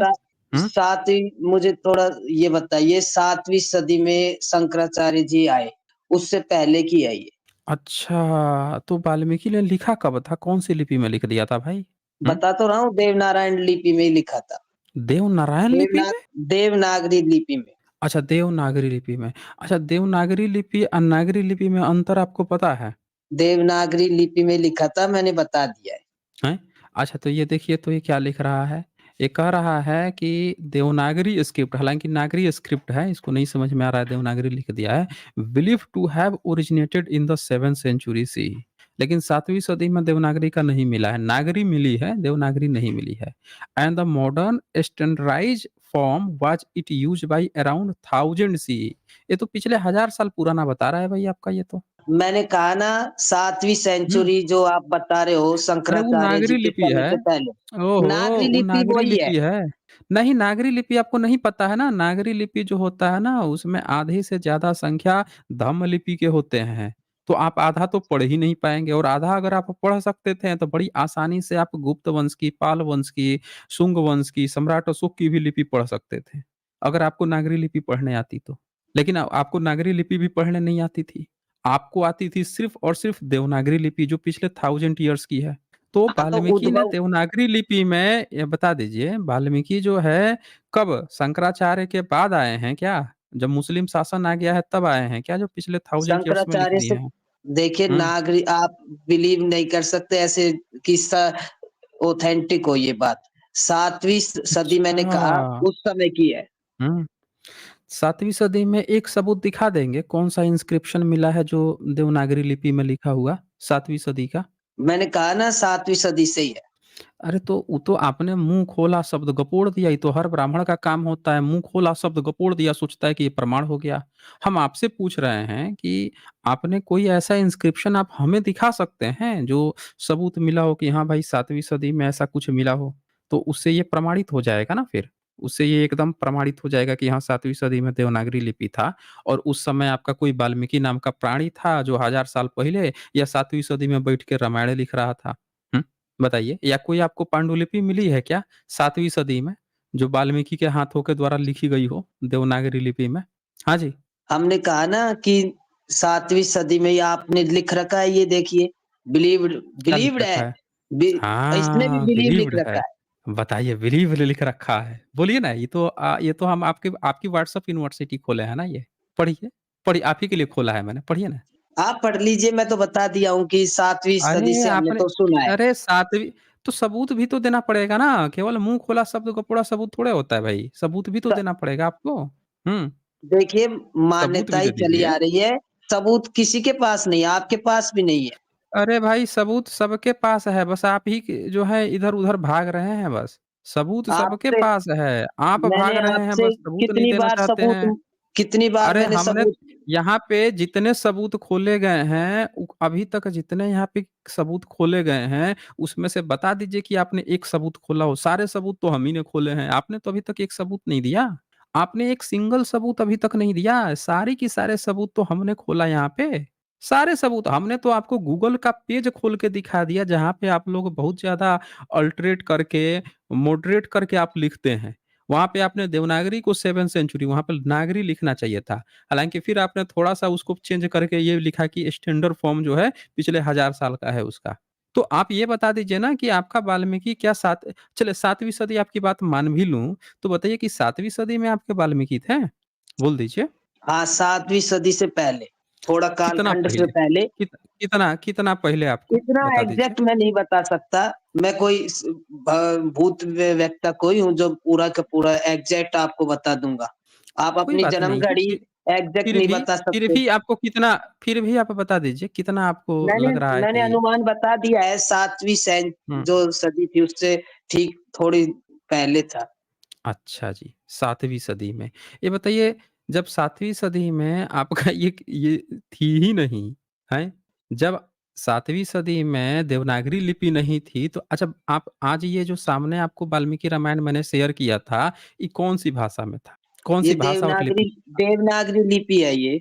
7वीं मुझे थोड़ा ये बताइए 7वीं सदी में शंकराचार्य जी आए, उससे पहले की है ये। अच्छा, तो वाल्मीकि ने लिखा कब था? कौन-सी लिपि में लिख दिया था भाई? हुँ? बता तो रहा हूँ देवनारायण लिपि में ही लिखा था। देवनारायण लिपि देवना में? देवनागरी लिपि में। अच्छा, देवनागरी लिपि में। अच्छा, देवनागरी लिपि और नागरी लिपि में अंतर आपको पता है? देवनागरी लिपि में लिखा था मैंने बता दिया है। हैं? अच्छा तो ये देखिए तो ये क्या लिख रहा है? ये कह रहा है कि देवनागरी स्क्रिप्ट हालाँकि नागरी स्क्रिप्ट है, इसको नहीं समझ में आ रहा है देवनागरी लिख दिया है। Believed to have originated in the 7th century C. लेकिन 7वीं सदी में देवनागरी का नहीं मिला है, नागरी मिली है, देवनागरी नहीं मिली है। And the modern standardized form was it used by around 1000 CE. ये तो पिछले 1000 साल पुराना बता रहा है भाई आपका ये तो। मैंने कहा ना 7वीं हुँ। सेंचुरी जो आप बता रहे हो अरे वो शंकराचार्य जी नागरी के लिपि समय है। से पहले। ओहो! नागरी वो लिपि नागरी वही है। लिपि है। नहीं, नागरी लिपि आपको नहीं पता है ना, नागरी लिपि जो होता है ना, उसमें आधी से ज़्यादा संख्या धम्म लिपि के होते हैं। तो आप आधा तो पढ़ ही नहीं पाएँगे और आधा अगर आप पढ़ सकते थे, तो बड़ी आसानी से आप गुप्त वंश की, पाल वंश की, शुंग वंश की, सम्राट अशोक की भी लिपि पढ़ सकते थे, अगर आपको नागरी लिपि पढ़ने आती तो। लेकिन आपको नागरी लिपि भी पढ़ने नहीं आती थी। आपको आती थी सिर्फ़ और सिर्फ़ देवनागरी लिपि, जो पिछले 1000 ईयर्स की है। तो हाँ, तो वाल्मीकि ने उद्भव देवनागरी लिपि में ये बता दीजिए वाल्मीकि जो है कब शंकराचार्य के बाद आए हैं क्या? जब मुस्लिम शासन आ गया है तब आए हैं क्या जो पिछले 1000 ईयर्स में लिख शंकराचार्य दिए से हैं? देखिए हुँ। नागरी आप बिलीव नहीं कर सकते ऐसे किस्सा ऑथेंटिक हो ये बात। 7वीं सदी मैंने कहा अच्छा। उस समय की है। हुँ। 7वीं सदी में एक सबूत दिखा देंगे कौन-सा इंस्क्रिप्शन मिला है जो देवनागरी लिपि में लिखा हुआ 7वीं सदी का? मैंने कहा ना 7वीं सदी से ही है। अरे तो वो तो आपने मुँह खोला शब्द गपोड़ दिया, ये तो हर ब्राह्मण का काम होता है, मुँह खोला शब्द गपोड़ दिया, सोचता है कि ये प्रमाण हो गया। हम आपसे पूछ रहे हैं कि आपने कोई ऐसा इंस्क्रिप्शन आप हमें दिखा सकते हैं, जो सबूत मिला हो कि हाँ भाई 7वीं सदी में ऐसा कुछ मिला हो? तो उससे ये प्रमाणित हो जाएगा ना फिर। उससे ये एकदम प्रमाणित हो जाएगा कि हाँ 7वीं सदी में देवनागरी लिपि था और उस समय आपका कोई वाल्मीकि नाम का प्राणी था जो 1000 साल पहले या 7वीं सदी में बैठ के रामायण लिख रहा था। हुँ? बताइए या कोई आपको पांडुलिपि मिली है क्या 7वीं सदी में, जो वाल्मीकि के हाथों के द्वारा लिखी गई हो देवनागरी लिपि में? हाँ जी, हमने कहा ना कि 7वीं सदी में ही आपने लिख रखा है ये देखिए। बिलीव्ड क्या लिख बिलीव्ड है। रखा है? बि इसने भी हाँ, बिलीव लिख बिलीव्ड रखा है। है। बताइए बिलीव लिख रखा है। बोलिए ना ये तो हम आपके आपकी व्हाट्सएप यूनिवर्सिटी खोले हैं ना ये? पढ़िए, पढ़िए आप ही के लिए खोला है मैंने, पढ़िए ना। आप पढ़ लीजिए, मैं तो बता दिया हूँ कि 7वीं सदी अरे! से हमने आपने तो सुना है। अरे 7वीं तो सबूत भी तो देना पड़ेगा ना, केवल मुँह खोला शब्द का पूरा सबूत थोड़े होता है भाई, सबूत भी तो स देना पड़ेगा आपको। हुँ, देखिए, सबूत मान्यता भी ही दे चली दीजिए। आ रही है, सबूत किसी के पास नहीं है, आपके पास भी नहीं है। अरे भाई सबूत सबके पास है, बस आप ही के जो है इधर-उधर भाग रहे हैं बस। सबूत सबके आपसे पास है, आप भाग मैंने रहे हैं आपसे बस सबूत नहीं देना चाहते हैं। कितनी बार अरे मैंने हमने सबूत यहाँ पे जितने सबूत खोले गए हैं, अभी तक जितने यहाँ पे सबूत खोले गए हैं, उसमें से बता दीजिए कि आपने एक सबूत खोला हो। सारे सबूत तो हम ही ने खोले हैं, आपने तो अभी तक एक सबूत नहीं दिया। आपने एक सिंगल सबूत अभी तक नहीं दिया, सारे के सारे सबूत तो हमने खोला यहाँ पे। सारे सबूत हमने तो आपको गूगल का पेज खोल के दिखा दिया, जहाँ पे आप लोग बहुत ज़्यादा अल्टरेट करके, मॉडरेट करके आप लिखते हैं। वहाँ पे आपने देवनागरी को 7th सेंचुरी वहाँ पे नागरी लिखना चाहिए था। हालाँकि फिर आपने थोड़ा-सा उसको चेंज करके ये लिखा कि स्टैंडर्ड फॉर्म जो है पिछले 1000 साल का है उसका। तो आप ये बता दीजिए ना कि आपका वाल्मीकि क्या सात चलिए 7वीं सदी आपकी बात मान भी लूँ, तो बताइए कि 7वीं सदी में आपके वाल्मीकि थे? बोल दीजिए। हाँ, 7वीं सदी से पहले, थोड़ा कितना कालखंड से पहले? पहले। कितना कितना पहले आपको इतना बता दीजिए? एग्ज़ैक्ट मैं नहीं बता सकता। मैं कोई भूत व्यक्ता कोई हूँ जो पूरा का पूरा एग्ज़ैक्ट आपको बता दूँगा। आप कोई अपनी बात जन्म नहीं है, घड़ी एग्ज़ैक्ट फिर नहीं भी बता फिर सकते। भी आपको कितना फिर भी आप बता दीजिए कितना आपको मैंने लग रहा है मैंने कि अनुमान बता दिया है 7वीं हुँ। जो सदी थी उससे ठीक थोड़ी पहले था। अच्छा जी, 7वीं सदी में। ये बताइए जब 7वीं सदी में आपका ये थी ही नहीं, हैं? जब 7वीं सदी में देवनागरी लिपि नहीं थी तो अच्छा आप आज ये जो सामने आपको वाल्मीकि रामायण मैंने शेयर किया था, ये कौन-सी भाषा में था? ये कौन-सी भाषा और लिपि? देवनागरी लिपि है ये,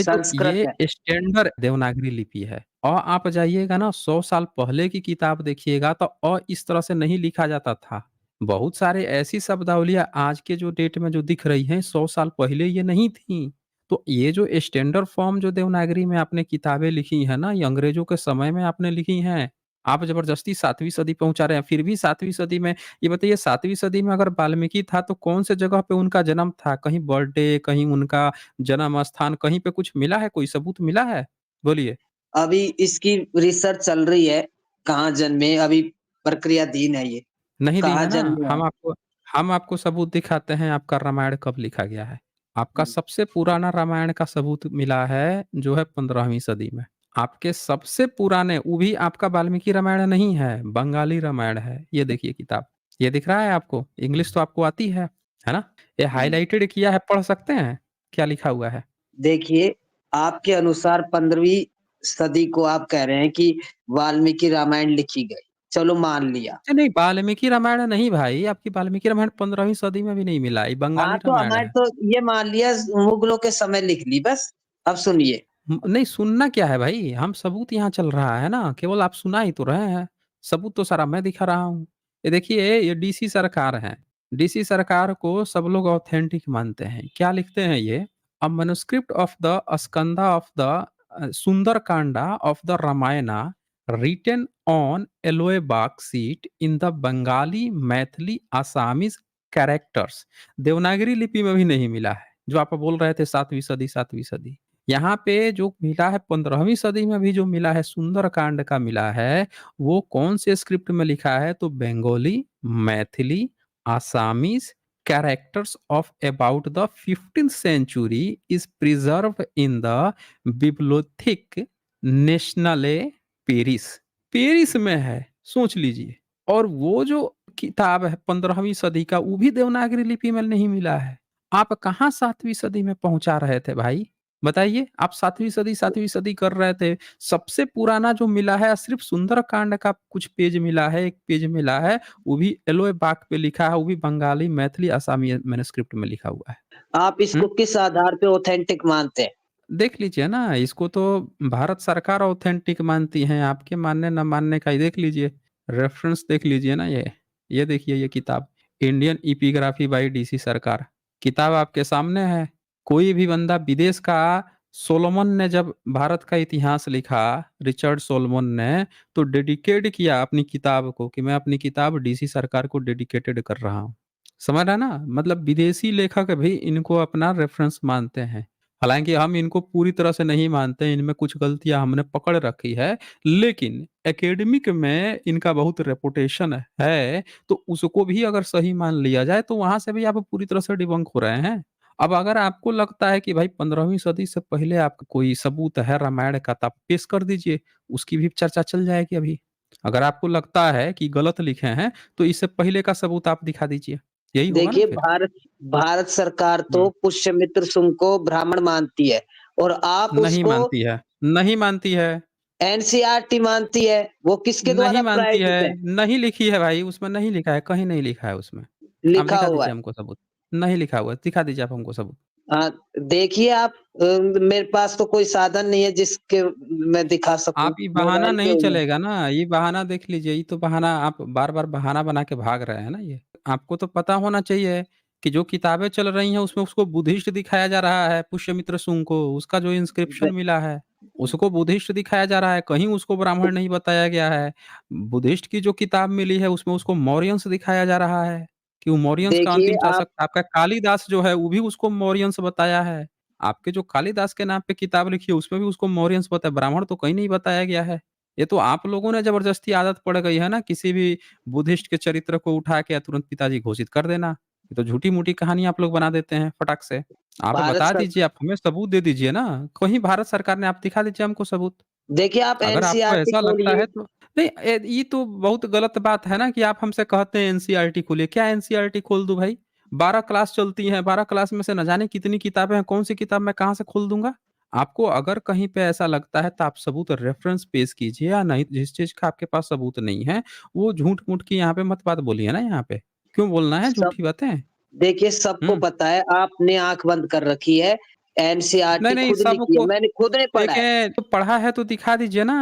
संस्कृत ये है। स्टैंडर्ड देवनागरी लिपि है। आप जाइएगा ना 100 साल पहले की किताब देखिएगा तो इस तरह से नहीं लिखा जाता था। बहुत सारे ऐसी शब्दावलियाँ आज के जो डेट में जो दिख रही हैं 100 साल पहले ये नहीं थी। तो ये जो स्टैंडर्ड फॉर्म जो देवनागरी में आपने किताबें लिखी हैं ना, ये अंग्रेजों के समय में आपने लिखी हैं। आप ज़बरदस्ती 7वीं सदी पहुँचा रहे हैं। फिर भी 7वीं सदी में ये बताइए 7वीं सदी में अगर वाल्मीकि था तो कौन से जगह पे उनका जन्म था? कहीं बर्थडे, कहीं उनका जन्म स्थान कहीं पे कुछ मिला है, कोई सबूत मिला है? बोलिए। अभी इसकी रिसर्च चल रही है, कहाँ जन्मे, अभी प्रक्रियाधीन है ये, नहीं दी कहाँ है ना, जन्मे हैं। हम आपको सबूत दिखाते हैं आपका रामायण कब लिखा गया है। आपका हुँ। सबसे पुराना रामायण का सबूत मिला है, जो है 15वीं सदी में। आपके सबसे पुराने वो भी आपका वाल्मीकि रामायण नहीं है, बंगाली रामायण है। ये देखिए किताब, ये दिख रहा है आपको? इंग्लिश तो आपको आती है ना? ये हुँ। हाइलाइटेड किया है, पढ़ सकते हैं? क्या लिखा हुआ है? देखिए, आपके अनुसार 15वीं सदी को आप कह रहे हैं कि वाल्मीकि रामायण लिखी गई। चलो मान लिया। अच्छा नहीं, वाल्मीकि रामायण नहीं भाई, आपकी वाल्मीकि रामायण 15वीं सदी में भी नहीं मिला, ये हाँ, बंगाली तो रामायण हमारे है। तो ये मान लिया मुगलों के समय लिख ली बस। अब सुनिए, नहीं सुनना क्या है भाई, हम सबूत यहाँ चल रहा है ना, केवल आप सुना ही तो रहे हैं। सबूत तो सारा मैं दिखा रहा हूँ। ये देखिए ये डीसी सरकार है। डीसी सरकार को सब लोग ऑथेंटिक मानते हैं। क्या लिखते हैं ये? A manuscript of the Skandha of the Sundarakanda of the Ramayana written on aloe bark sheet in the Bengali, Maithili, Assamese characters. Devanagari लिपि में भी नहीं मिला है। जो आप बोल रहे थे 7वीं सदी, 7वीं सदी। यहाँ पे जो मिला है 15वीं सदी में भी जो मिला है सुंदरकांड का मिला है, वो कौन से स्क्रिप्ट में लिखा है तो Bengali, Maithili, Assamese characters of about the 15th century is preserved in the Bibliotheque Nationale Paris. Paris में है, सोच लीजिए। और वो जो किताब है 15वीं सदी का वो भी देवनागरी लिपि में नहीं मिला है। आप कहाँ 7वीं सदी में पहुँचा रहे थे भाई? बताइए, आप 7वीं सदी कर रहे थे। सबसे पुराना जो मिला है सिर्फ़ सुंदरकांड का कुछ पेज मिला है, 1 पेज मिला है, वो भी एलोए बाक पे लिखा है, वो भी बंगाली, मैथिली, असमिया मैन्युस्क्रिप्ट में लिखा हुआ है। आप हुँ? इसको किस आधार पे ऑथेंटिक मानते हैं? देख लीजिए ना, इसको तो भारत सरकार ऑथेंटिक मानती है, आपके मानने ना मानने का ही देख लीजिए। रेफ़रेंस देख लीजिए ना ये। ये देखिए ये किताब, इंडियन एपिग्राफी बाय डीसी सरकार। किताब आपके सामने है। कोई भी बंदा विदेश का सोलोमन ने जब भारत का इतिहास लिखा, रिचर्ड सोलोमन ने, तो डेडिकेट किया अपनी किताब को कि मैं अपनी किताब डीसी सरकार को डेडिकेटेड कर रहा हूँ। समझ रहे हैं ना? मतलब विदेशी लेखक भी इनको अपना रेफ़रेंस मानते हैं। हालाँकि हम इनको पूरी तरह से नहीं मानते, इनमें कुछ गलतियाँ हमने पकड़ रखी है, लेकिन एकेडमिक में इनका बहुत रेपुटेशन है, तो उसको भी अगर सही मान लिया जाए, तो वहाँ से भी आप पूरी तरह से डिबंक हो रहे हैं। अब अगर आपको लगता है कि भाई 15वीं सदी से पहले आपका कोई सबूत है रामायण का, तो आप पेश कर दीजिए, उसकी भी चर्चा चल जाएगी अभी। अगर आपको लगता है कि गलत लिखे हैं, तो इससे पहले का सबूत आप दिखा दीजिए, यही होगा ना देखिए फिर? भारत भारत सरकार तो हुँ। पुष्यमित्र शुंग को ब्राह्मण मानती है और आप नहीं उसको मानती है, नहीं मानती है। एनसीईआरटी मानती है। वो किसके नहीं द्वारा मानती है, प्रायोजित है? नहीं लिखी है भाई, उसमें नहीं लिखा है, कहीं नहीं लिखा है उसमें। आप लिखा दिखा हुआ दीजिए है। हमको सबूत। नहीं लिखा हुआ है, दिखा दीजिए आप हमको सबूत। हाँ, देखिए आप मेरे पास तो कोई साधन नहीं है जिसके मैं दिखा सकूँ। आप ये बहाना मोबाइल पे नहीं हूँ मैं। चलेगा ना, ये बहाना देख लीजिए, ये तो बहाना आप बार-बार बहाना बना के भाग रहे हैं ना ये। आपको तो पता होना चाहिए कि जो किताबें चल रही हैं उसमें उसको बुद्धिस्ट दिखाया जा रहा है, पुष्यमित्र शुंग को, उसका जो ब इंस्क्रिप्शन मिला है, उसको बुद्धिस्ट दिखाया जा रहा है, कहीं उसको ब्राह्मण नहीं बताया गया है। बुद्धिस्ट की जो किताब मिली है उसमें उसको मौर्यंस दिखाया जा रहा है, कि वो मौर्यंस का देखिए अंतिम आप शासक था। आपका कालिदास जो है वो भी उसको मौर्यंस बताया है। आपके जो कालिदास के नाम पे किताब लिखी है उसमें भी उसको मौर्यंस बताया, ब्राह्मण तो कहीं नहीं बताया गया है। ये तो आप लोगों ने ज़बरदस्ती आदत पड़ गई है ना किसी भी बुद्धिस्ट के चरित्र को उठा के तुरंत पिताजी घोषित कर देना। ये तो झूठी-मूठी कहानी आप लोग बना देते हैं फटाक से। आप भारत बता सर दीजिए, आप हमें सबूत दे दीजिए ना। कहीं भारत सरकार ने आप दिखा दीजिए हमको सबूत। देखिए आप अगर आपको एनसीईआरटी ऐसा लगता खोलिए। है तो नहीं ये तो बहुत गलत बात है ना कि आप हमसे कहते हैं एनसीईआरटी खोलिए। क्या एनसीईआरटी खोल दूँ भाई? 12 क्लास चलती हैं, 12 क्लास में से न जाने कितनी किताबें हैं, कौन-सी किताब मैं कहाँ से खोल दूँगा? आपको अगर कहीं पे ऐसा लगता है तो आप सबूत रेफ़रेंस पेश कीजिए या नहीं जिस चीज़ का आपके पास सबूत नहीं है, वो झूठ-मूठ की यहाँ पे मत बात बोलिए ना यहाँ पे। क्यों बोलना है सब झूठी बातें? देखिए सबको हुँ। पता है आपने आँख बंद कर रखी है। नहीं, एनसीईआरटी नहीं खुद लिखी है, सबको मैंने खुद ने पढ़ा है। देखें तो पढ़ा है तो दिखा दीजिए ना।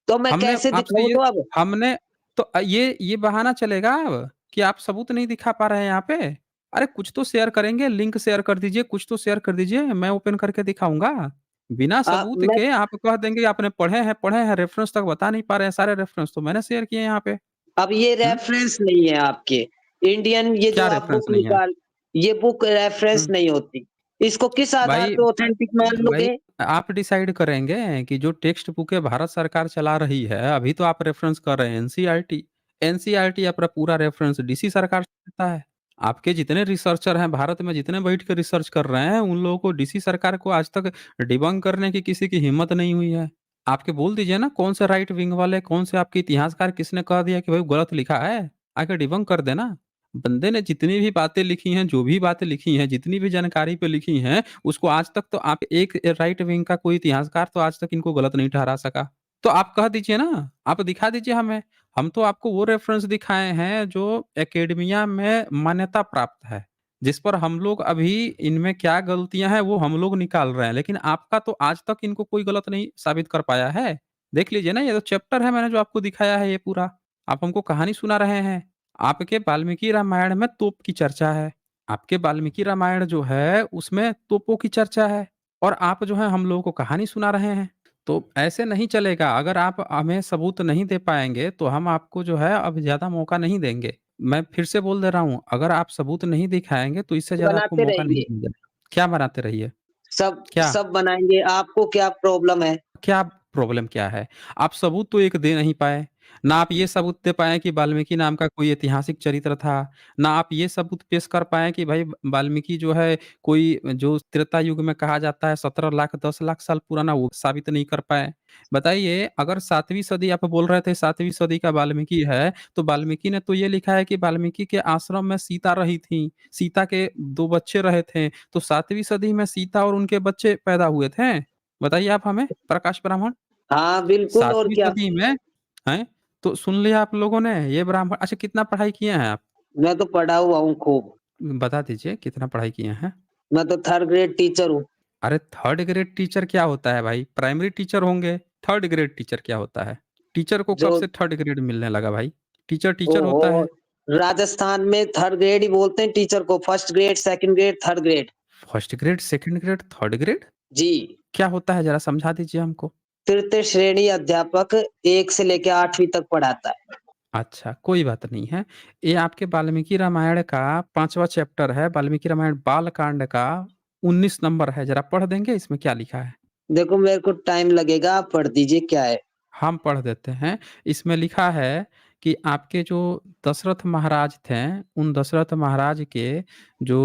तो मैं हमने कैसे आपसे दिखाऊँ ये तो अब? हमने तो ये बहाना चलेगा अब कि आप सबूत नहीं दिखा पा रहे हैं यहाँ पे? अरे कुछ तो शेयर करेंगे, लिंक शेयर कर दीजिए, कुछ तो शेयर कर दीजिए, मैं ओपन करके दिखाऊँगा। बिना सबूत मैं के आप कह देंगे आपने पढ़े हैं, रेफ़रेंस तक बता नहीं पा रहे हैं, सारे रेफ़रेंस तो मैंने शेयर किए हैं यहाँ पे। अब ये हुँ, रेफ़रेंस नहीं है आपके। इंडियन ये जो क्या आप रेफ़रेंस बुक नहीं है? ये बुक रेफ़रेंस हुँ, नहीं होती। इसको किस आधार भाई पे ऑथेंटिक मान भाई लोगे? आप डिसाइड करेंगे कि जो टेक्स्ट बुकें भारत सरकार चला रही है, अभी तो आप रेफ़रेंस कर रहे हैं एनसीईआरटी। एनसीईआरटी अपना पूरा रेफ़रेंस डीसी सरकार से लेता है। आपके जितने रिसर्चर हैं भारत में जितने बैठ के रिसर्च कर रहे हैं, उन लोगों को डीसी सरकार को आज तक डिबंक करने की किसी की हिम्मत नहीं हुई है। आपके बोल दीजिए ना कौन से राइट विंग वाले, कौन से आपके इतिहासकार किसने कह दिया कि भाई गलत लिखा है? आके डिबंक कर देना। बंदे ने जितनी भी बातें लिखी हैं, जो भी बातें लिखी हैं, जितनी भी जानकारी पे लिखी हैं, उसको आज तक तो आप एक राइट विंग का कोई इतिहासकार तो आज तक इनको गलत नहीं ठहरा सका। तो आप कह दीजिए ना, आप दिखा दीजिए हमें। हम तो आपको वो रेफ़रेंस दिखाए हैं जो एकेडमिया में मान्यता प्राप्त है, जिस पर हम लोग अभी इनमें क्या गलतियाँ हैं वो हम लोग निकाल रहे हैं, लेकिन आपका तो आज तक इनको कोई गलत नहीं साबित कर पाया है। देख लीजिए ना ये तो चैप्टर है मैंने जो आपको दिखाया है ये पूरा। आप हमको कहानी सुना रहे हैं। आपके वाल्मीकि रामायण में तोप की चर्चा है। आपके वाल्मीकि रामायण जो है उसमें तोपों की चर्चा है और आप जो है हम लोगों को कहानी सुना रहे हैं। तो ऐसे नहीं चलेगा, अगर आप हमें सबूत नहीं दे पाएँगे तो हम आपको जो है अब ज़्यादा मौका नहीं देंगे। मैं फिर से बोल दे रहा हूँ, अगर आप सबूत नहीं दिखाएँगे तो इससे ज़्यादा आपको बनाते मौका नहीं रहेंगे। देंगे। क्या बनाते रहिए? सब क्या? सब बनाएँगे, आपको क्या प्रॉब्लम है? क्या प्रॉब्लम क्या है? आप सबूत तो एक दे नहीं पाए। ना आप ये सबूत दे पाए कि वाल्मीकि नाम का कोई ऐतिहासिक चरित्र था, ना आप ये सबूत पेश कर पाए कि भाई वाल्मीकि जो है कोई जो त्रेता युग में कहा जाता है 17 लाख 10 लाख साल पुराना वो साबित नहीं कर पाए। बताइए अगर 7वीं सदी आप बोल रहे थे 7वीं सदी का वाल्मीकि है, तो वाल्मीकि ने तो ये लिखा है कि वाल्मीकि के आश्रम में सीता रही थी, सीता के 2 बच्चे रहे थे, तो 7वीं सदी में सीता और उनके बच्चे पैदा हुए थे। बताइए आप हमें, प्रकाश ब्राह्मण? हाँ, बिल्कुल और 7वीं क्या। सदी में हैं? तो सुन लिया आप लोगों ने ये ब्राह्मण अच्छा कितना पढ़ाई किए हैं आप? मैं तो पढ़ा हुआ हूँ खूब। बता दीजिए कितना पढ़ाई किए हैं? मैं तो 3rd ग्रेड टीचर हूँ। अरे थर्ड ग्रेड टीचर क्या होता है भाई? प्राइमरी टीचर होंगे, थर्ड ग्रेड टीचर क्या होता है? टीचर को जो कब से थर्ड ग्रेड मिलने लगा भाई? टीचर टीचर होता ओहो! है। राजस्थान में 3rd ग्रेड ही बोलते हैं टीचर को, 1st grade, 2nd grade, 3rd grade. First grade, second grade, third grade? जी, क्या होता है ज़रा समझा दीजिए हमको? तृतीय श्रेणी अध्यापक 1 से लेके 8वीं तक पढ़ाता है। अच्छा, कोई बात नहीं है। ये आपके वाल्मीकि रामायण का 5वाँ चैप्टर है, वाल्मीकि रामायण बालकांड का 19 नंबर है, ज़रा पढ़ देंगे इसमें क्या लिखा है? देखो मेरे को टाइम लगेगा, आप पढ़ दीजिए क्या है? हम पढ़ देते हैं। इसमें लिखा है कि आपके जो दशरथ महाराज थे, उन दशरथ महाराज के जो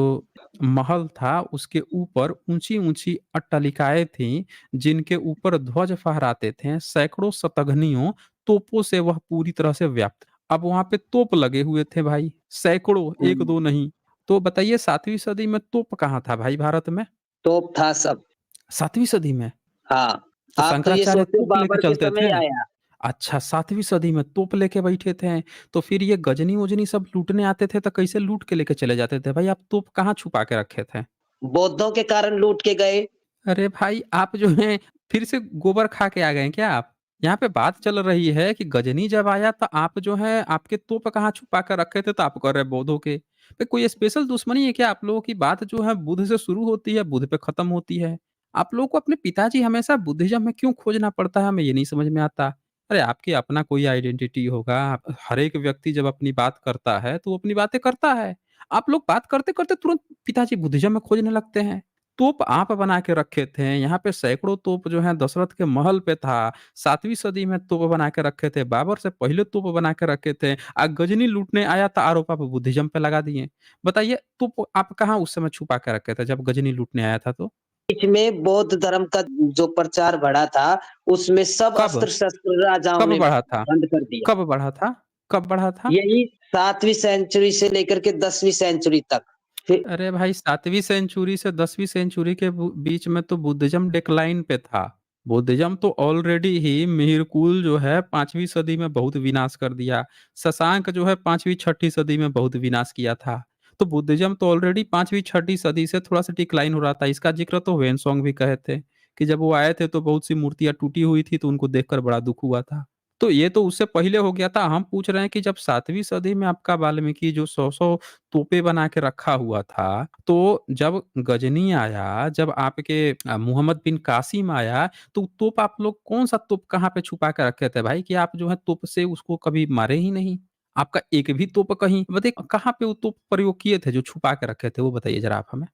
महल था, उसके ऊपर ऊँची-ऊँची अट्टालिकाएँ थीं, जिनके ऊपर ध्वज फहराते थे। सैकड़ों शतघ्नियों तोपों से वह पूरी तरह से व्याप्त। अब वहाँ पे तोप लगे हुए थे भाई, सैकड़ों, हुँ, 1-2 नहीं। तो बताइए 7वीं सदी में तोप कहाँ था भाई भारत में? तोप था सब। 7वीं सदी में? हाँ, तो आप तो ये शंकराचार्य सोचो तोप लेके बाबर के चलते समय थे? ही आया। अच्छा 7वीं सदी में तोप लेके बैठे थे, तो फिर ये गजनी-वजनी सब लूटने आते थे तो कैसे लूट के लेके चले जाते थे? भाई आप तोप कहाँ छुपा के रखे थे? बौद्धों के कारण लूट के गए। अरे भाई आप जो हैं फिर से गोबर खा के आ गए हैं क्या आप? यहाँ पे बात चल रही है कि गजनी जब आया तो आप जो है आपके तोप कहाँ छुपा कर रखे थे तो आप कह रहे हैं बौद्धों के। पे कोई स्पेशल दुश्मनी है क्या आप लोगों की बात जो है बुध से शुरू होती है, बुध पे खत्म होती है? आप लोगों को अपने पिताजी हमेशा बुद्धिज़्म में क्यों खोजना पड़ता है हमें ये नहीं समझ में आता। अरे आपकी अपना कोई आइडेंटिटी होगा, आप हर एक व्यक्ति जब अपनी बात करता है तो वो अपनी बातें करता है। आप लोग बात करते-करते तुरंत पिताजी बुद्धिज़्म में खोजने लगते हैं। तोप आप बना के रखे थे, यहाँ पे सैकड़ों तोप जो है दशरथ के महल पे था, 7वीं सदी में तोप बना के रखे थे, बाबर से पहले तोप बना के रखे थे, गजनी लूटने आया तो आरोप आप बुद्धिज़्म पे लगा दिए। बताइए तोप आप कहाँ उस समय छुपा के रखे थे जब गजनी लूटने आया था तो? बीच में बौद्ध धर्म का जो प्रचार बढ़ा था, उसमें सब कब? अस्त्र-शस्त्र राजाओं कब ने बढ़ा था? बंद कर दिया। कब बढ़ा था? कब बढ़ा था? यही 7वीं सेंचुरी से लेकर के 10वीं सेंचुरी तक। फिर अरे भाई 7वीं सेंचुरी से 10वीं सेंचुरी के बीच में तो बुद्धिज़्म डिक्लाइन पे था। बुद्धिज़्म तो ऑलरेडी ही मिहिरकुल जो है 5वीं सदी में बहुत विनाश कर दिया। शशांक जो है 5वीं 6ठी सदी में बहुत विनाश किया था। तो बुद्धिज़्म तो ऑलरेडी 5वीं 6ठी सदी से थोड़ा-सा डिक्लाइन हो रहा था। इसका ज़िक्र तो ह्वेनसांग भी कहे थे कि जब वो आए थे तो बहुत सी मूर्तियाँ टूटी हुई थी तो उनको देखकर बड़ा दुःख हुआ था। तो ये तो उससे पहले हो गया था। हम पूछ रहे हैं कि जब 7वीं सदी में आपका वाल्मीकि जो 100-100 तोपें बना के रखा हुआ था, तो जब गजनी आया, जब आपके मुहम्मद बिन कासिम आया, तो तोप आप लोग कौन-सा तोप कहाँ पे छुपा के रखे थे भाई कि आप जो है तोप से उसको कभी मारे ही नहीं? आपका एक भी तोप कहीं बताइए कहाँ पे वो तोप प्रयोग किए थे जो छुपा के रखे थे, वो बताइए ज़रा आप हमें?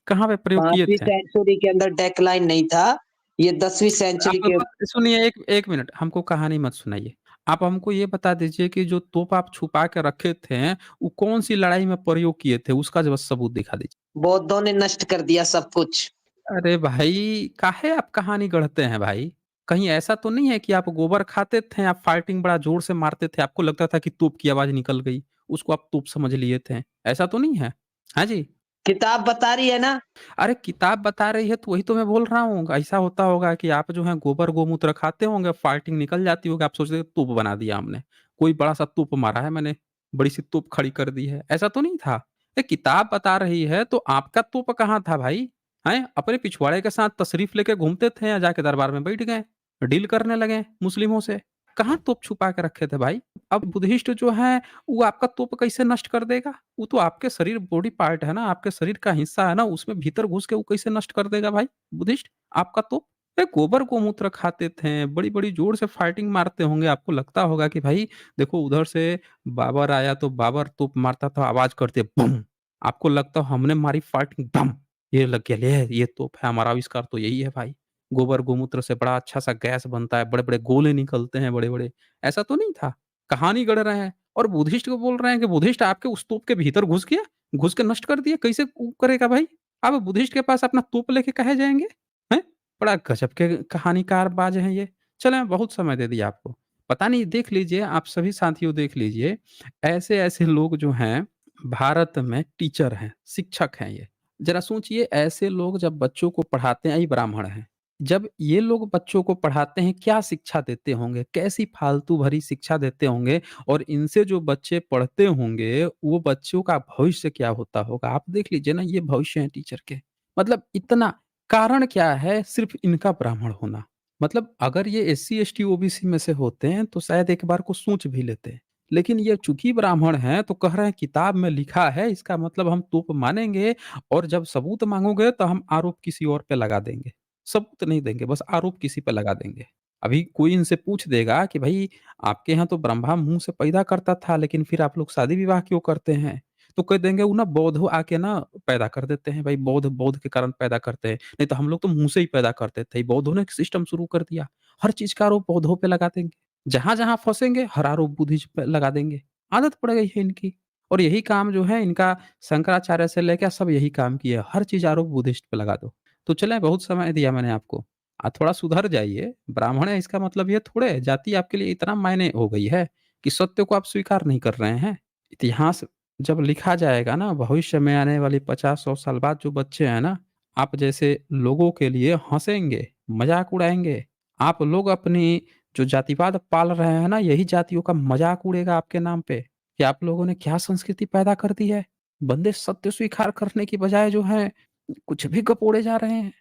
कहाँ पे प्रयोग किए 5वीं थे? सेंचुरी के अंदर डेक्लाइन नहीं था। ये 10वीं आप सेंचुरी के सुनिए 1 मिनट, हमको कहानी मत सुनाइए। आप हमको ये बता दीजिए कि जो तोप आप छुपा के रखे थे, वो कौन-सी लड़ाई में प्रयोग किए थे? उसका ज बस सबूत दिखा दीजिए। बौद्धों ने नष्ट कर दिया सब कुछ। अरे भाई, काहे आप कहानी गढ़ते हैं भाई? कहीं ऐसा तो नहीं है कि आप गोबर खाते थे, आप फाइटिंग बड़ा ज़ोर से मारते थे, आपको लगता था कि तोप की आवाज़ निकल गई, उसको आप तोप समझ लिए थे, ऐसा तो नहीं है? हाँ जी। किताब बता रही है ना। अरे किताब बता रही है तो वही तो मैं बोल रहा हूँ, ऐसा होता होगा कि आप जो है गोबर गोमूत्र खाते होंगे, फाइटिंग निकल जाती होगी, आप सोचते हैं तोप बना दिया हमने, कोई बड़ा-सा तोप मारा है मैंने, बड़ी-सी तोप खड़ी कर दी है, ऐसा तो नहीं था? ये किताब बता रही है तो आपका तोप कहाँ था भाई? हैं? अपने पिछवाड़े के साथ तशरीफ लेके घूमते थे या जाके दरबार में बैठ गए, डील करने लगे मुस्लिमों से? कहाँ तोप छुपा के रखे थे भाई? अब बुद्धिस्ट जो है, वो आपका तोप कैसे नष्ट कर देगा? वो तो आपके शरीर बॉडी पार्ट है ना, आपके शरीर का हिस्सा है ना, उसमें भीतर घुस के वो कैसे नष्ट कर देगा भाई बुद्धिस्ट आपका तोप? गोबर गोमूत्र खाते थे, बड़ी-बड़ी जोर से फाइटिंग मारते होंगे, आपको लगता होगा कि भाई देखो उधर से बाबर आया तो बाबर तोप मारता था, आवाज़ करते बम! आपको लगता हो हमने मारी फाइटिंग बम! ये लग गया ले ये तोप है, हमारा आविष्कार तो यही है भाई। गोबर गोमूत्र से बड़ा अच्छा-सा गैस बनता है, बड़े-बड़े गोले निकलते हैं बड़े-बड़े, ऐसा तो नहीं था? कहानी गढ़ रहे हैं और बुद्धिस्ट को बोल रहे हैं कि बुद्धिस्ट आपके उस तोप के भीतर घुस गया, घुस के नष्ट कर दिया, कैसे वो करेगा भाई? आप बुद्धिस्ट के पास अपना तोप लेके काहे जाएँगे? हैं? बड़ा गज़ब के कहानीकार बाज हैं ये। चलें बहुत समय दे दिया आपको। पता नहीं देख लीजिए आप सभी साथियों देख लीजिए, ऐसे-ऐसे लोग जो हैं भारत में टीचर हैं, शिक्षक हैं ये। ज़रा सोचिए ऐसे लोग जब बच्चों को पढ़ाते हैं, ये ब्राह्मण हैं। जब ये लोग बच्चों को पढ़ाते हैं, क्या शिक्षा देते होंगे? कैसी फालतू भरी शिक्षा देते होंगे और इनसे जो बच्चे पढ़ते होंगे, वो बच्चों का भविष्य क्या होता होगा? आप देख लीजिए ना, ये भविष्य हैं टीचर के। मतलब इतना कारण क्या है सिर्फ़ इनका ब्राह्मण होना? मतलब अगर ये एससी, एसटी, ओबीसी में से होते हैं, तो शायद एक बार को सोच भी लेते। लेकिन ये चूँकि ब्राह्मण हैं, तो कह रहे हैं किताब में लिखा है, इसका मतलब हम तोप मानेंगे और जब सबूत माँगोगे, तो हम आरोप किसी और पे लगा देंगे। सबूत नहीं देंगे, बस आरोप किसी पे लगा देंगे। अभी कोई इनसे पूछ देगा कि भई आपके यहाँ तो ब्रह्मा मुँह से पैदा करता था, लेकिन फिर आप लोग शादी-विवाह क्यों करते हैं? तो कह देंगे वो ना बौद्ध आके ना पैदा कर देते हैं भाई, बौद्ध बौद्ध के कारण पैदा करते हैं, नहीं तो हम लोग तो मुँह से ही पैदा करते थे। बौद्धों ने एक सिस्टम शुरू कर दिया, हर चीज़ का आरोप बौद्धों पे लगा देंगे। जहाँ-जहाँ फँसेंगे हर आरोप बुद्धिज़्म पे लगा देंगे। आदत पड़ गई है इनकी और यही काम जो है इनका शंकराचार्य से लेके सब यही काम किए, हर चीज़ आरोप बुद्धिस्ट पे लगा दो। तो चलें बहुत समय दिया मैंने आपको, थोड़ा सुधर जाइए, ब्राह्मण है इसका मतलब ये थोड़े है जाति आपके लिए इतना मायने हो गई है, कि सत्य को आप स्वीकार नहीं कर रहे हैं। इतिहास जब लिखा जाएगा ना भविष्य में आने वाली 50-100 साल बाद जो बच्चे हैं ना, आप जैसे लोगों के लिए हँसेंगे, मज़ाक उड़ाएँगे। आप लोग अपनी जो जातिवाद पाल रहे हैं ना, यही जातियों का मज़ाक उड़ेगा आपके नाम पे, कि आप लोगों ने क्या संस्कृति पैदा कर दी है। बंदे सत्य स्वीकार करने की बजाय जो है, कुछ भी गपोड़े जा रहे हैं।